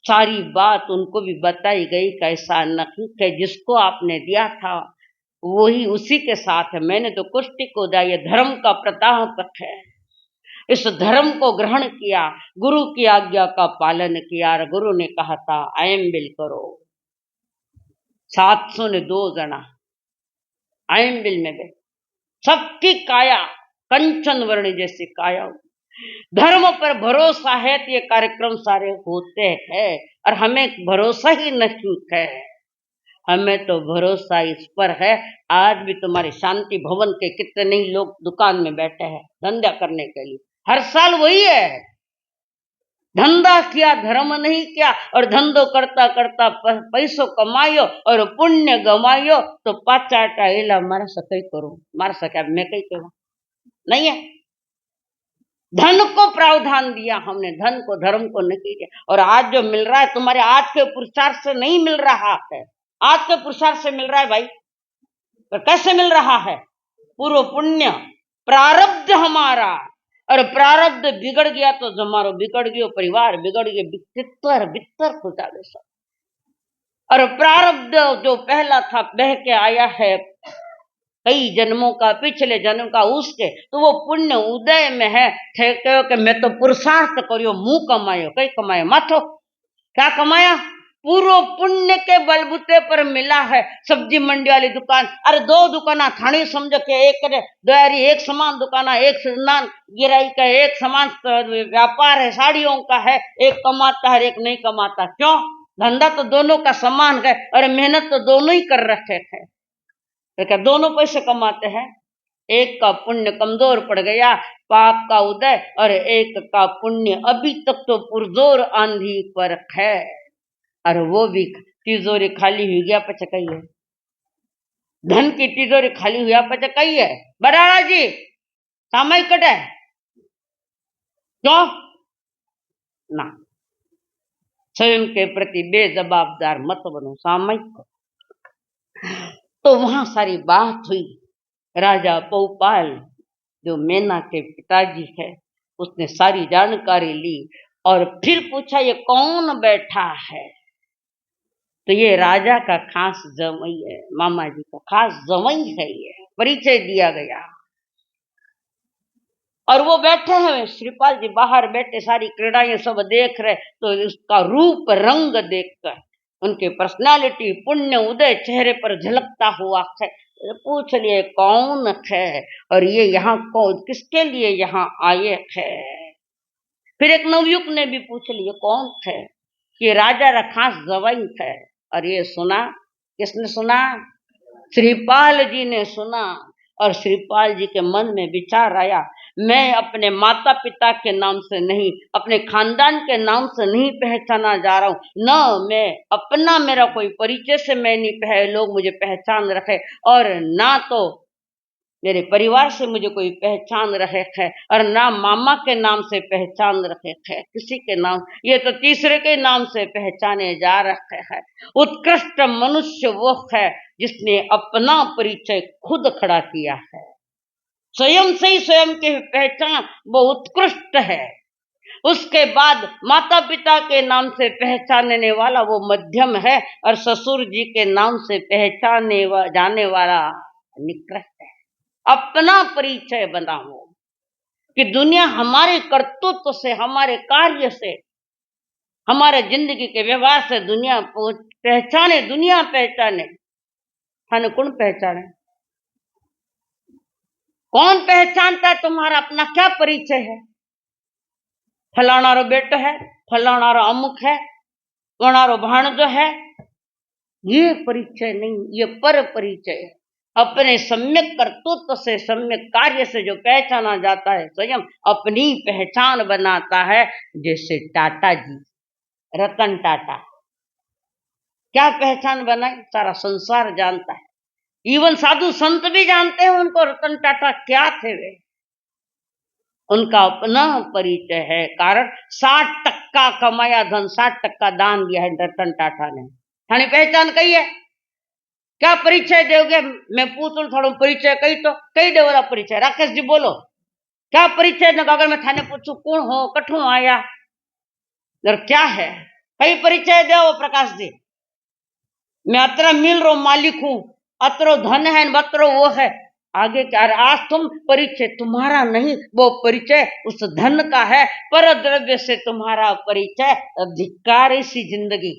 A: सारी बात उनको भी बताई गई, कैसा नखीक है, जिसको आपने दिया था वही उसी के साथ है। मैंने तो कुष्टि को दिया, ये धर्म का प्रतापक है, इस धर्म को ग्रहण किया, गुरु की आज्ञा का पालन किया। और गुरु ने कहा था आयम बिल करो। 702 जना आयम बिल में गए, सबकी काया कंचन वर्ण जैसी काया। धर्म पर भरोसा है तो ये कार्यक्रम सारे होते हैं, और हमें भरोसा ही नहीं है, हमें तो भरोसा इस पर है। आज भी तुम्हारे शांति भवन के कितने ही लोग दुकान में बैठे हैं धंधा करने के लिए, हर साल वही है, धंधा किया धर्म नहीं किया, और धंधो करता करता पैसों कमायो और पुण्य गमायो तो पाचाटा एला मारा सके करो, मारा सके मैं कहीं करूं नहीं है। धन को प्रावधान दिया हमने, धन को धर्म को नहीं दिया। और आज जो मिल रहा है तुम्हारे आज के पुरुषार्थ से नहीं मिल रहा है, आज के पुरुषार्थ से मिल रहा है भाई। पर कैसे मिल रहा है? पूर्व पुण्य प्रारब्ध हमारा, और प्रारब्ध बिगड़ गया तो हमारो बिगड़ गयो, परिवार बिगड़ गए, बितर बितर खुदा सब। और प्रारब्ध जो पहला था बह के आया है कई जन्मों का, पिछले जन्म का, उसके तो वो पुण्य उदय में है। कहो कि मैं तो पुरुषार्थ करियो, मुंह कमायो, कई कमायो माथो, क्या कमाया? पूर्व पुण्य के बलबूते पर मिला है। सब्जी मंडी वाली दुकान, अरे 2 दुकाना थानी समझो कि एक द्वारी, एक समान दुकाना, एक समान गिराई का, एक समान व्यापार है, साड़ियों का है, एक कमाता है एक नहीं कमाता। क्यों? धंधा तो दोनों का समान है, और मेहनत तो दोनों ही कर रखे हैं, तो क्या दोनों पैसे कमाते हैं? एक का पुण्य कमजोर पड़ गया, पाप का उदय, और एक का पुण्य अभी तक तो पुरजोर आंधी पर है, और वो भी तिजोरी खाली हुई गया पचकई है। धन की तिजोरी खाली हुआ पचकई है। बराड़ा जी सामयिक कटे क्यों ना, स्वयं के प्रति बेजवाबदार मत बनो, सामयिक। तो वहां सारी बात हुई। राजा पौपाल जो मेना के पिताजी है, उसने सारी जानकारी ली और फिर पूछा ये कौन बैठा है? तो ये राजा का खास जमाई है, मामा जी का खास जमाई है, ये परिचय दिया गया। और वो बैठे हैं, श्रीपाल जी बाहर बैठे सारी क्रीड़ाएं सब देख रहे, तो उसका रूप रंग देखकर उनके पर्सनालिटी पुण्य उदय चेहरे पर झलकता हुआ है। पूछ लिए कौन है, और ये यहाँ कौन किसके लिए यहाँ आए है? फिर एक नवयुग ने भी पूछ लिए कौन है? ये राजा का खास जवाई है। और ये सुना, किसने सुना? श्रीपाल जी ने सुना। और श्रीपाल जी के मन में विचार आया, मैं अपने माता पिता के नाम से नहीं, अपने खानदान के नाम से नहीं पहचाना जा रहा हूँ, न मैं अपना मेरा कोई परिचय से मैं नहीं लोग मुझे पहचान रखे, और ना तो मेरे परिवार से मुझे कोई पहचान रहे है, और ना मामा के नाम से पहचान रखे है किसी के नाम, ये तो तीसरे के नाम से पहचाने जा रहे हैं। उत्कृष्ट मनुष्य वो है जिसने अपना परिचय खुद खड़ा किया है, स्वयं से ही स्वयं की पहचान, वो उत्कृष्ट है। उसके बाद माता पिता के नाम से पहचानने वाला वो मध्यम है, और ससुर जी के नाम से पहचाने जाने वाला निकृष्ट है। अपना परिचय बनाओ कि दुनिया हमारे कर्तृत्व से, हमारे कार्य से, हमारे जिंदगी के व्यवहार से दुनिया पहचाने, दुनिया पहचाने। थाने कौन पहचाने? कौन पहचानता है तुम्हारा अपना क्या परिचय है? फलाना रो बेटो है, फलाना रो अमुक है, वनारो भाणजो है, ये परिचय नहीं, ये पर परिचय है। अपने सम्यक कर्तृत्व से, सम्यक कार्य से जो पहचाना जाता है, स्वयं अपनी पहचान बनाता है। जैसे टाटा जी, रतन टाटा क्या पहचान बनाई, सारा संसार जानता है, इवन साधु संत भी जानते हैं उनको रतन टाटा क्या थे वे। उनका अपना परिचय है, कारण 60% कमाया धन 60% दान दिया है रतन टाटा ने। थानी पहचान कही है, क्या परिचय दोगे? मैं पूछूं थोड़ा परिचय कही तो कही दे वाला परिचय। राकेश जी बोलो क्या परिचय न, अगर मैं थाने पूछू कौन हो, कठू आया और क्या है, कई परिचय दो प्रकाश जी। मैं अतरा मिल रो मालिक हूं, अतरो धन है, अतरो वो है, आगे क्या? आज तुम परिचय तुम्हारा नहीं, वो परिचय उस धन का है, पर द्रव्य से तुम्हारा परिचय धिक्कार। इसी जिंदगी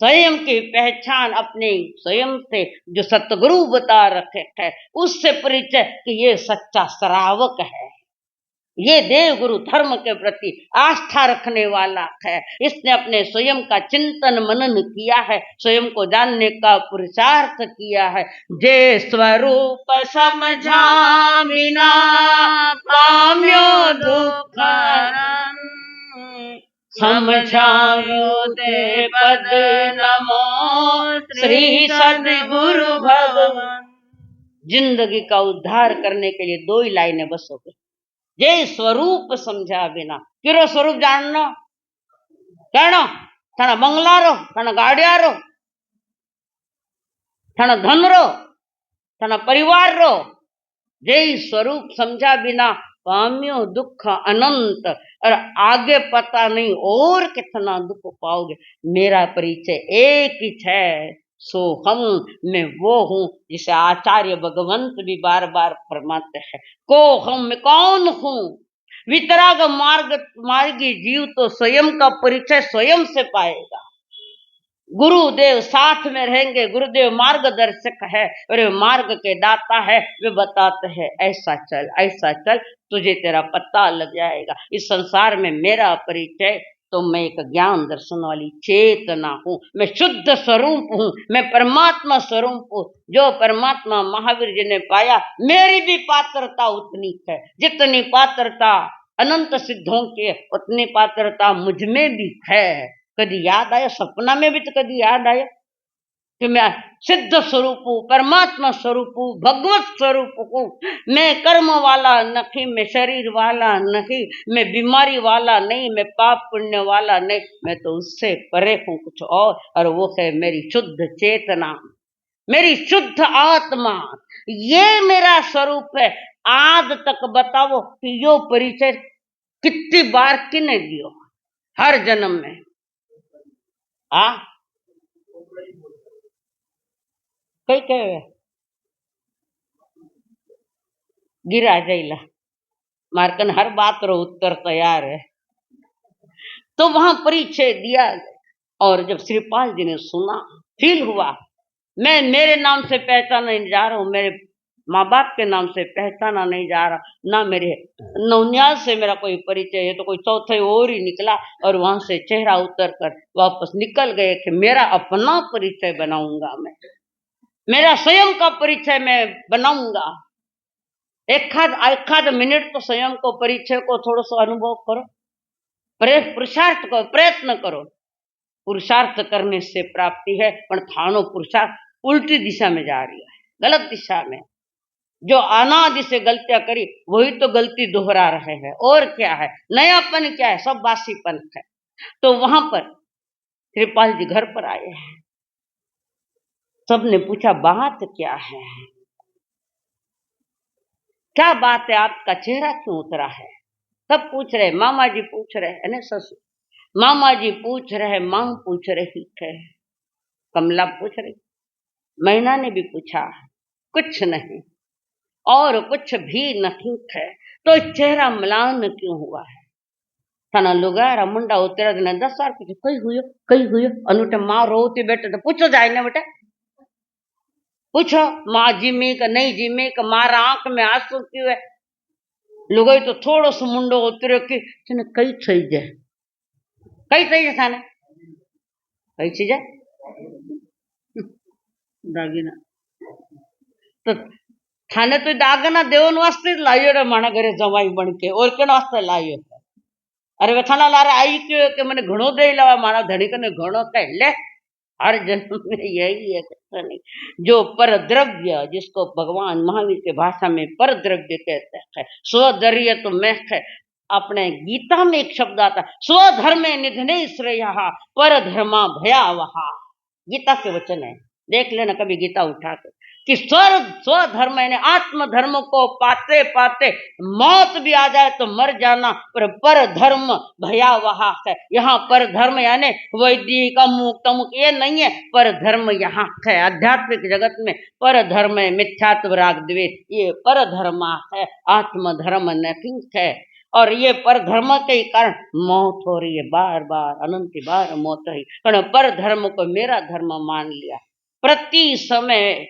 A: स्वयं की पहचान अपने स्वयं से जो सतगुरु बता रखे है उससे परिचय कि ये सच्चा श्रावक है, ये देव गुरु धर्म के प्रति आस्था रखने वाला है, इसने अपने स्वयं का चिंतन मनन किया है, स्वयं को जानने का पुरुषार्थ किया है। जे स्वरूप समझा बिना पाम्यो दुख, समझायो ते पद नमो श्री सदगुरु भगवान। जिंदगी का उद्धार करने के लिए 2 ही लाइनें बस हो गई। जे स्वरूप समझा बिना, किरो स्वरूप जाननो कहनो, थाना बंगला रो, थाना गाड़िया रो, थाना धन रो, थाना परिवार रो, जे स्वरूप समझा बिना पाम्यो दुख अनंत, और आगे पता नहीं और कितना दुख पाओगे। मेरा परिचय एक ही है, सो हम, मैं वो हूं जिसे आचार्य भगवंत भी बार बार फरमाते हैं, को हम, मैं कौन हूं। वितराग मार्गी जीव तो स्वयं का परिचय स्वयं से पाएगा। गुरुदेव साथ में रहेंगे, गुरुदेव मार्गदर्शक है और वे मार्ग के दाता है, वे बताते हैं ऐसा चल, तुझे तेरा पता लग जाएगा। इस संसार में मेरा परिचय तो मैं एक ज्ञान दर्शन वाली चेतना हूँ, मैं शुद्ध स्वरूप हूँ, मैं परमात्मा स्वरूप हूँ। जो परमात्मा महावीर जी ने पाया, मेरी भी पात्रता उतनी है, जितनी पात्रता अनंत सिद्धों की उतनी पात्रता मुझ में भी है। कभी याद आया, सपना में भी तो कभी याद आया कि मैं सिद्ध स्वरूप हूँ, परमात्मा स्वरूप हूँ, भगवत स्वरूप हूँ। मैं कर्म वाला नहीं, मैं शरीर वाला नहीं, मैं बीमारी वाला नहीं, मैं पाप पुण्य वाला नहीं, मैं तो उससे परे हूँ कुछ और वो है मेरी शुद्ध चेतना, मेरी शुद्ध आत्मा, ये मेरा स्वरूप है। आज तक बताओ कि यो परिचय कितनी बार किने दियो हर जन्म में? कई कहे गिरा जैला मारकन हर बात रो उत्तर तैयार है। तो वहां परिचय दिया और जब श्रीपाल जी ने सुना, फील हुआ, मैं मेरे नाम से पहचाना नहीं जा रहा हूँ, मेरे माँ बाप के नाम से पहचाना नहीं जा रहा, ना मेरे नौनियाल से मेरा कोई परिचय है, तो कोई चौथे और ही निकला। और वहां से चेहरा उतर कर वापस निकल गए कि मेरा अपना परिचय बनाऊंगा, मैं मेरा स्वयं का परिचय मैं बनाऊंगा। एक आध मिनट तो स्वयं को परिचय को थोड़ा सा अनुभव करो, पुरुषार्थ करो, प्रयत्न करो। पुरुषार्थ करने से प्राप्ति है, पर थानो पुरुषार्थ उल्टी दिशा में जा रही है, गलत दिशा में। जो अनादि से गलतियां करी वही तो गलती दोहरा रहे हैं, और क्या है, नयापन क्या है, सब बासीपन है। तो वहां पर कृपाल जी घर पर आए हैं, सबने पूछा बात क्या है, क्या बात है, आपका चेहरा क्यों उतरा है? सब पूछ रहे, मामा जी पूछ रहे है ना, ससुर मामा जी पूछ रहे, मां पूछ रही है, कमला पूछ रही, मैना ने भी पूछा, कुछ नहीं और कुछ भी नहीं है। तो चेहरा म्लान क्यों हुआ है? थाना लुगारा मुंडा उतरा दिन 10 बार पूछे, कई हुई अनुटे माँ रोती बेटे, तो पूछो जाए ना बेटा, पूछो माँ जिमी का नहीं जिमी का, मारा आंख में आंसू क्यों है? लुगाई तो थोड़ो सो मुंडो उतरो कि कई थई जाए, कई थई जाए थाने, कई चीज है दागिना, तो थाने तो दागिना देवन वास्ते लाइयो रे माना घरे जवाई बन के, और केन वास्ते लाइयो? अरे वे थाना लारे आई क्यों कि मैंने घणो दे लावा, मारा धनी कने घणो कह ले, हर जन्म में यही है, कुछ नहीं। जो पर द्रव्य, जिसको भगवान महावीर के भाषा में पर द्रव्य कहते हैं, स्वधर्य तो मैं है। अपने गीता में एक शब्द आता है, स्वधर्मे निधने श्रेय पर धर्मा भयावहा। गीता के वचन है, देख लेना कभी गीता उठा के, कि स्वधर्म यानी आत्म धर्म को पाते पाते मौत भी आ जाए तो मर जाना, पर धर्म भयावहा है। यहाँ पर धर्म यानी वैदिक अमुक तमुक ये नहीं है, पर धर्म यहाँ है। आध्यात्मिक जगत में पर धर्म है, मिथ्यात्व राग द्वेष, ये पर धर्म है, आत्म धर्म नथिंग है। और ये पर धर्म के कारण मौत हो रही है, बार बार अनंत बार मौत रही, पर धर्म को मेरा धर्म मान लिया। प्रति समय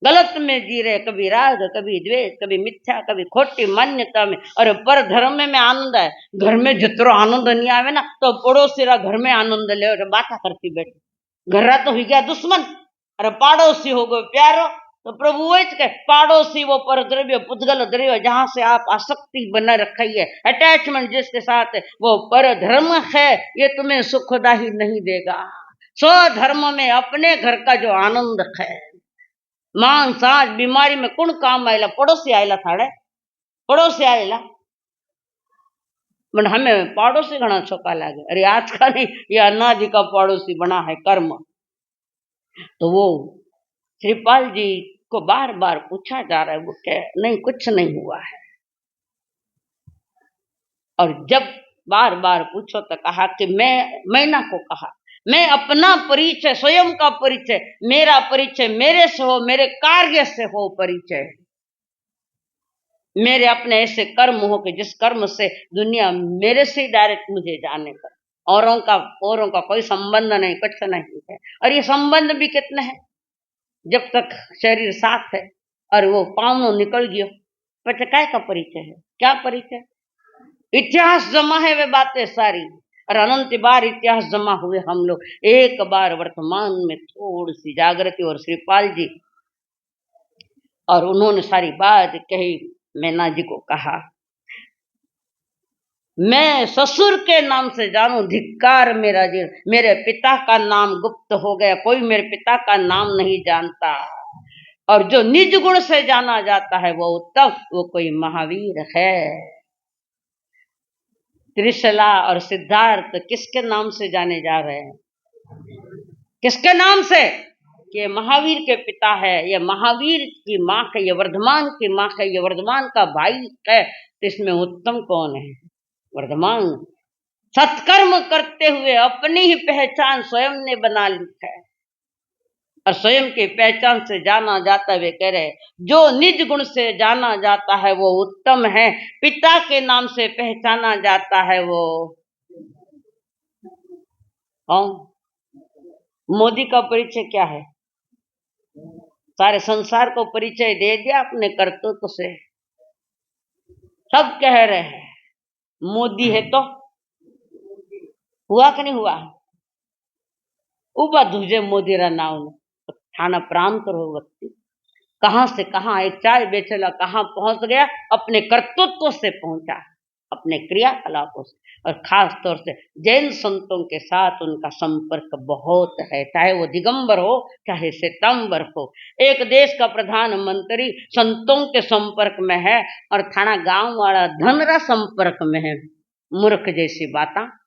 A: गलत में जी रहे, कभी राग, कभी द्वेष, कभी मिथ्या, कभी खोटी मान्यता में। और पर धर्म में आनंद है। घर में जितरो आनंद नहीं आवे ना, तो पड़ोसी रा घर में आनंद ले, बात करती बैठी। घर तो हो गया दुश्मन, अरे पाड़ोसी हो गए प्यारो। तो प्रभु वो के पाड़ोसी वो पर द्रव्य पुद्गल द्रव्य, जहां से आप आसक्ति बना रखी है, अटैचमेंट जिसके साथ है, वो पर धर्म है। ये तुम्हें सुखदा ही नहीं देगा। स्वधर्म में अपने घर का जो आनंद है, मान सांस बीमारी में कौन काम आयला? पड़ोसी आयला, थाड़े पड़ोसी आयला। बट हमें पड़ोसी घना छोका लागे, अरे आज का नहीं, ये अनादि का पड़ोसी बना है कर्म। तो वो श्रीपाल जी को बार बार पूछा जा रहा है, वो क्या नहीं, कुछ नहीं हुआ है। और जब बार बार पूछो तो कहा कि मैना को कहा, मैं अपना परिचय, स्वयं का परिचय, मेरा परिचय मेरे से हो, मेरे कार्य से हो परिचय, मेरे अपने ऐसे कर्म हो कि जिस कर्म से दुनिया मेरे से डायरेक्ट मुझे जाने पर, औरों का कोई संबंध नहीं, कुछ नहीं है। और ये संबंध भी कितने हैं, जब तक शरीर साथ है और वो पावनो निकल गयो, पर काय का परिचय है? क्या परिचय? इतिहास जमा है वे बातें सारी, और अनंत बार इतिहास जमा हुए हम लोग। एक बार वर्तमान में थोड़ी सी जागृति, और श्रीपाल जी, और उन्होंने सारी बात कही। मैना जी को कहा, मैं ससुर के नाम से जानू, धिक्कार मेरा जी, मेरे पिता का नाम गुप्त हो गया, कोई मेरे पिता का नाम नहीं जानता। और जो निज गुण से जाना जाता है वो उत्तम, वो कोई महावीर है। त्रिशला और सिद्धार्थ किसके नाम से जाने जा रहे हैं? किसके नाम से? कि महावीर के पिता है, ये महावीर की माँ है, ये वर्धमान की माँ है, ये वर्धमान का भाई है। तो इसमें उत्तम कौन है? वर्धमान। सत्कर्म करते हुए अपनी ही पहचान स्वयं ने बना ली है, और स्वयं की पहचान से जाना जाता है। वे कह रहे, जो निज गुण से जाना जाता है वो उत्तम है, पिता के नाम से पहचाना जाता है वो। मोदी का परिचय क्या है? सारे संसार को परिचय दे दिया अपने कर्तव्य से। सब कह रहे हैं मोदी है, तो हुआ कि नहीं हुआ? उबा दूजे मोदी रा नाम थाना प्राण करो व्यक्ति, कहां से कहां, एक चाय बेचेला कहां पहुंच गया, अपने कर्तृत्व से पहुंचा, अपने क्रियाकलापों से। और खास तौर से जैन संतों के साथ उनका संपर्क बहुत है, चाहे वो दिगंबर हो चाहे श्वेतांबर हो। एक देश का प्रधानमंत्री संतों के संपर्क में है, और थाना गांव वाला धनरा संपर्क में है। मूर्ख जैसी बात।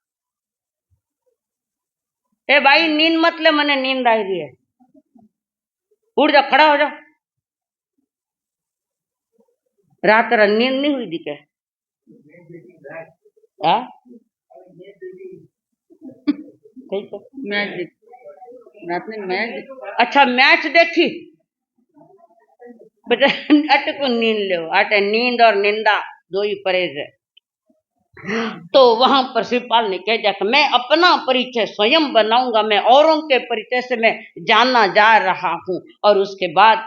A: ए भाई नींद मत ले, मने नींद आई रही है, उठ जा, खड़ा हो जा। रात रा नींद नहीं हुई दिखे? रात में मैच, अच्छा मैच देखी, अट को नींद ले, अटे नींद और निंदा दो ही परहेज है। तो वहां पर श्रीपाल ने कह दिया कि मैं अपना परिचय स्वयं बनाऊंगा, मैं औरों के परिचय से मैं जानना जा रहा हूं। और उसके बाद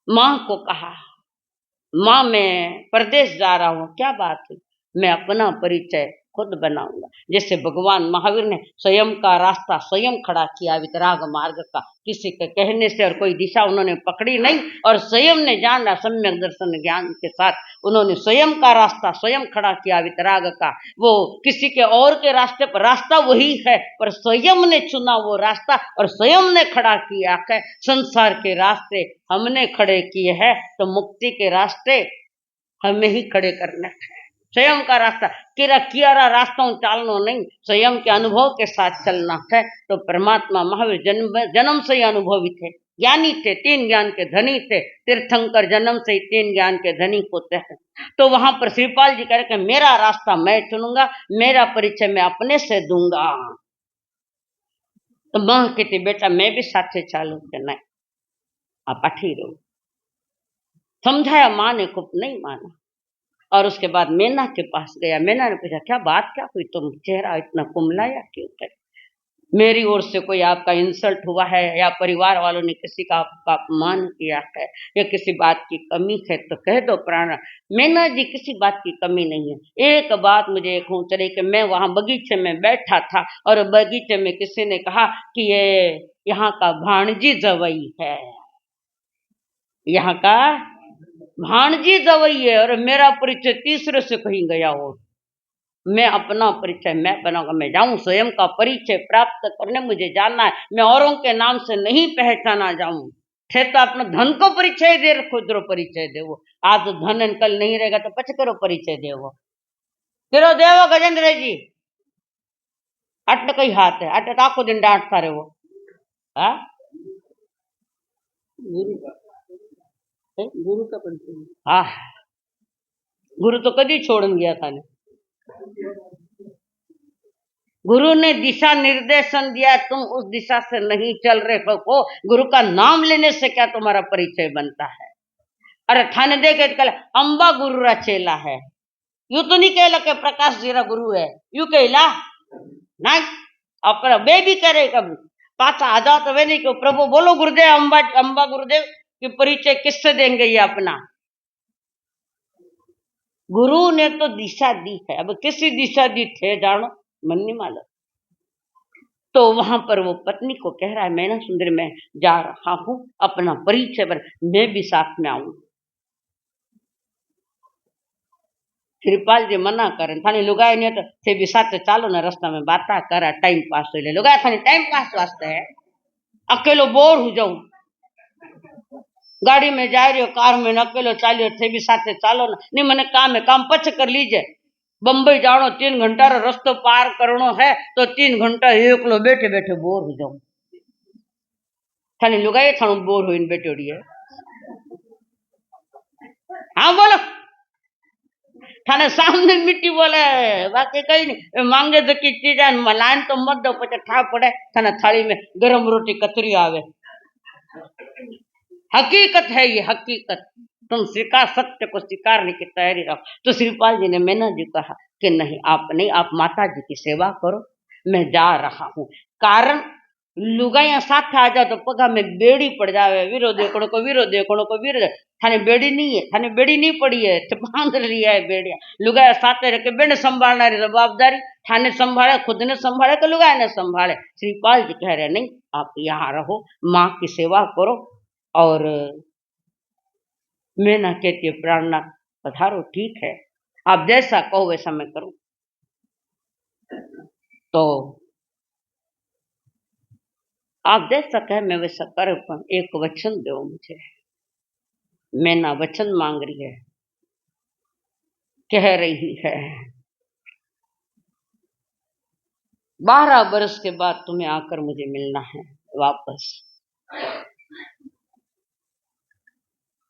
A: मां को कहा, मां मैं प्रदेश जा रहा हूं। क्या बात है? मैं अपना परिचय खुद बनाऊंगा। जैसे भगवान महावीर ने स्वयं का रास्ता स्वयं खड़ा किया वितराग मार्ग का, किसी के कहने से और कोई दिशा उन्होंने पकड़ी नहीं और स्वयं ने जाना सम्यक दर्शन ज्ञान के साथ उन्होंने स्वयं का रास्ता स्वयं खड़ा किया वितराग का। वो किसी के और के रास्ते पर, रास्ता वही है पर स्वयं ने चुना वो रास्ता और स्वयं ने खड़ा किया है। संसार के रास्ते हमने खड़े किए हैं तो मुक्ति के रास्ते हमें ही खड़े करना है। स्वयं का रास्ता किरा रास्ता चालना नहीं, स्वयं के अनुभव के साथ चलना है। तो परमात्मा महावीर जन्म से ही अनुभवी थे, ज्ञानी थे, 3 ज्ञान के धनी थे। तीर्थंकर जन्म से ही 3 ज्ञान के धनी होते हैं। तो वहां पर श्रीपाल जी कह रहे कि मेरा रास्ता मैं चुनूंगा, मेरा परिचय मैं अपने से दूंगा। तो मां कहती बेटा मैं भी साथे चालू के नहीं, आप अठी रहो। समझाया मां ने, खूब नहीं माना। और उसके बाद मैना के पास गया। मैना ने पूछा क्या बात क्या हुई, तुम चेहरा इतना कुमलाया क्यों है? मेरी ओर से कोई आपका इंसल्ट हुआ है या परिवार वालों ने किसी का आपका अपमान किया है या किसी बात की कमी है तो कह दो प्राण। मैना जी किसी बात की कमी नहीं है। एक बात मुझे एक हो चली कि मैं वहां बगीचे में बैठा था और बगीचे में किसी ने कहा कि ये यहाँ का भाणजी जवई है, यहाँ का भाणजी जवई है। और मेरा परिचय तीसरे से कहीं गया हो, मैं अपना परिचय मैं बनाऊंगा। मैं जाऊं स्वयं का परिचय प्राप्त करने, मुझे जानना है। मैं औरों के नाम से नहीं पहचाना जाऊं। थे तो अपना धन को परिचय दे, खुद रो परिचय दे। वो आज धन कल नहीं रहेगा तो पछ करो परिचय दे। वो करो देवो गजेंद्र जी, अट कई हाथ है, अट आखो दिन डांटता रहे। वो गुरु का परिचय, हाँ गुरु तो कभी छोड़ गया था ने। गुरु ने दिशा निर्देशन दिया, तुम उस दिशा से नहीं चल रहे हो। गुरु का नाम लेने से क्या तुम्हारा परिचय बनता है? अरे थाने देखे कल अंबा गुरु रा चेला है, यू तो नहीं कहला के प्रकाश जी रा गुरु है, यू कहला नहीं। अपना बे भी करे कभी पाचा आ जाओ तो वे नहीं क्यों प्रभु बोलो गुरुदेव अंबा गुरुदेव कि परिचय किससे देंगे ये अपना? गुरु ने तो दिशा दी है, अब किसी दिशा दी थे जानो मन नहीं मालूम। तो वहां पर वो पत्नी को कह रहा है मैं ना सुंदर मैं जा रहा हूं अपना परिचय पर, मैं भी साथ में आऊं। श्रीपाल जी मना करे, थाने लुगाई नहीं तो थे भी साथ चालो ना, रास्ता में बाता करा टाइम पास हो ले। लुगाई थाने टाइम पास वास्ते है, अकेलो बोर हो जाऊं। गाड़ी में जा रही हो, कार में अकेलो चालियो, थे भी साथे चालो ना। नहीं मने काम है, काम पछ कर लीजिए। बम्बई जानो 3 घंटा रो रस्तो पार करनो है तो 3 घंटा एकलो बैठे बैठे बोर हो जाऊं। थाने लुगाई थानू बोर होइन बैठोड़ी है। हाँ बोलो, थाने सामने मिट्टी बोले बाकी कहीं नहीं। मांगे तो की चीज लाइन तो मत दो, पचे ठा पड़े थाने थाली में गरम रोटी कतरी आवे। हकीकत है ये, हकीकत। तुम स्वीकार, सत्य को स्वीकारने की तैयारी रहो। तो श्रीपाल जी ने मैना जी कहा कि नहीं आप नहीं, आप माता जी की सेवा करो, मैं जा रहा हूं। कारण लुगाइया साथ आ जाओ तो पगा में बेड़ी पड़ जावे, विरोध देखो को विरोध देखो को विरोध। थाने बेड़ी नहीं है, थाने बेड़ी नहीं पड़ी है तो बांध लिया है बेड़िया। लुगाया साथ रह के बेड़ संभालना जवाबदारी थाने संभाले, खुद ने संभाले तो लुगाया ने संभाले। श्रीपाल जी कह रहे नहीं आप यहाँ रहो, माँ की सेवा करो। और मैं ना कहती प्राणनाथ पधारो, ठीक है आप जैसा कहो वैसा मैं करूं। तो आप जैसा कहे मैं वैसा कर, एक वचन दो मुझे। मैं ना वचन मांग रही है, कह रही है 12 बरस के बाद तुम्हें आकर मुझे मिलना है वापस।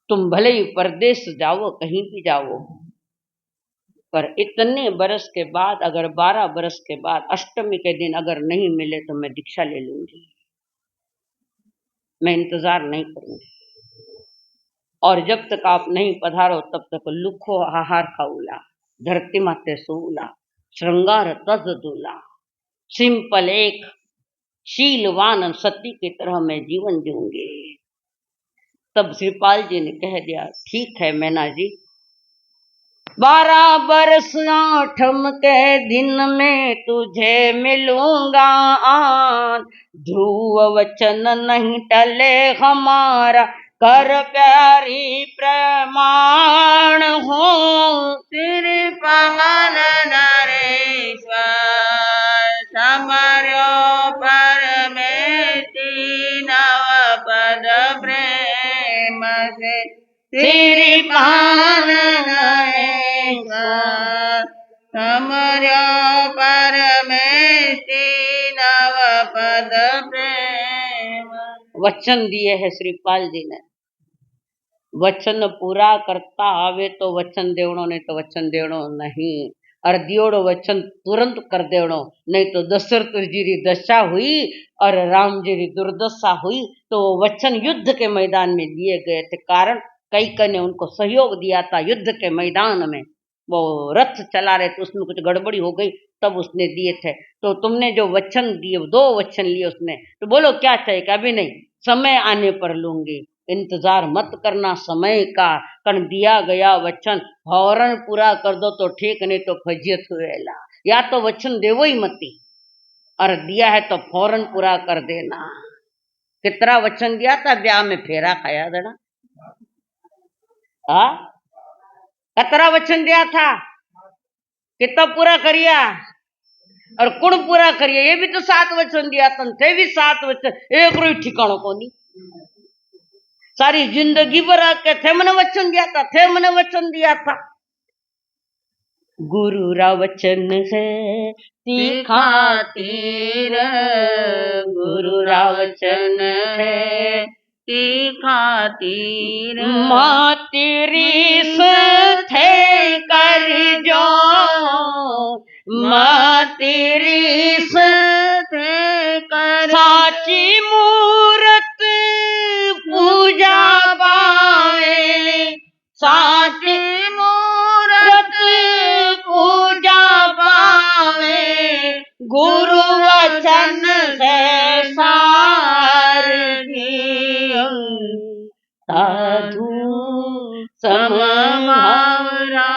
A: तुम भले ही परदेश जाओ, कहीं भी जाओ, पर इतने बरस के बाद, अगर 12 बरस के बाद अष्टमी के दिन अगर नहीं मिले तो मैं दीक्षा ले लूंगी, मैं इंतजार नहीं करूंगी। और जब तक आप नहीं पधारो तब तक लुखो आहार खाऊला, धरती माते सोऊला, श्रृंगार तज दूला, सिंपल एक शीलवान सती की तरह मैं जीवन जीऊंगी। तब श्रीपाल जी ने कह दिया ठीक है मैना जी, 12 बरस 8 के दिन में तुझे मिलूंगा आन, ध्रुव वचन नहीं टले हमारा, कर प्यारी प्रमाण हो।
B: श्री पवन नरेश्वर समर्यो परमेति नवपद प्रेम से। श्री पवन नरेश्वर समर्यो परमेति नवपद प्रेम।
A: वचन दिए है श्रीपाल जी ने, वचन पूरा करता आवे तो वचन देवणो, नहीं तो वचन देवणो नहीं। और दियोड़ो वचन तुरंत कर देवणो, नहीं तो दशरथ जी री दशा हुई और राम जी री दुर्दशा हुई। तो वचन युद्ध के मैदान में दिए गए थे, कारण कैकई ने उनको सहयोग दिया था युद्ध के मैदान में। वो रथ चला रहे थे, उसमें कुछ गड़बड़ी हो गई, तब उसने दिए थे। तो तुमने जो वचन दिए, 2 वचन लिए उसने, तो बोलो क्या चाहिए? कि अभी नहीं, समय आने पर लूंगी, इंतजार मत करना समय का, कण दिया गया वचन फौरन पूरा कर दो तो ठीक, नहीं तो फजियत हुएला। या तो वचन देवो ही मती, और दिया है तो फौरन पूरा कर देना। कितना वचन दिया था? ब्याह में फेरा खाया देना। हाँ, कितना वचन दिया था? कितना पूरा करिया? और कुण पूरा करिए? ये भी तो 7 वचन दिया था, थे भी 7 वचन, एक रोई ठिकाणो को नहीं। सारी जिंदगी भर आके थे मैंने वचन दिया था, थे मैंने वचन दिया था। गुरु रा वचन है तीखा तीर, गुरु रा वचन है
B: तीखा तीर।
A: माँ तेरी थे कर जो, माँ तेरी
B: थे कर
A: साची मूरत पूजा पाए, साची मूरत पूजा पावे, गुरु वचन से सारथी, साधु समभावना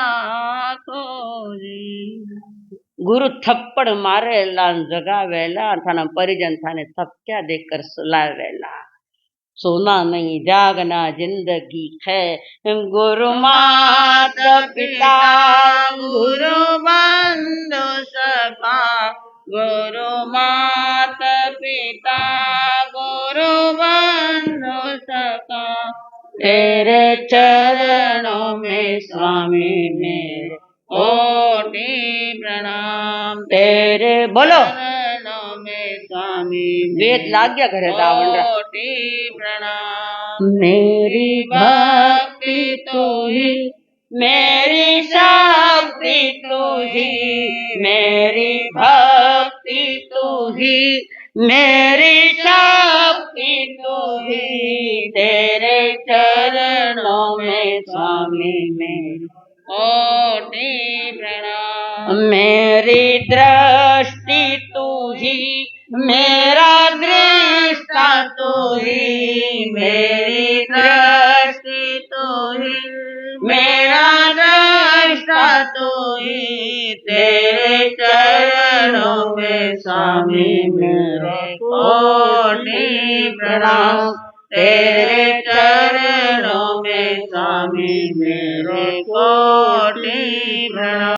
A: गुरु थप्पड़ मारेला जगावेला, थाना परिजन थाने थपक्या देकर सुलावेला। सोना नहीं जागना जिंदगी है, गुरु मात पिता
B: गुरु बंधु सखा, गुरु मात पिता गुरु बंधु सखा।
A: तेरे चरणों में स्वामी मेरे
B: कोटि प्रणाम,
A: तेरे बोलो
B: चरणों में स्वामी
A: वेद लाग गया घरे रावण रा।
B: कोटि प्रणाम।
A: मेरी भक्ति तू ही, मेरी शक्ति तू ही, मेरी भक्ति तू ही, मेरी शक्ति तू ही, तेरे चरणों में स्वामी मेरे
B: कोटि प्रणाम।
A: मेरी दृष्टि तू ही, मेरा दृष्टा तू ही, मेरी दृष्टि तू ही, मेरा दृष्टा तू ही, तेरे चरणों में स्वामी मेरे कोटि प्रणाम, तेरे चरणों में स्वामी मेरे कोटि प्रणाम।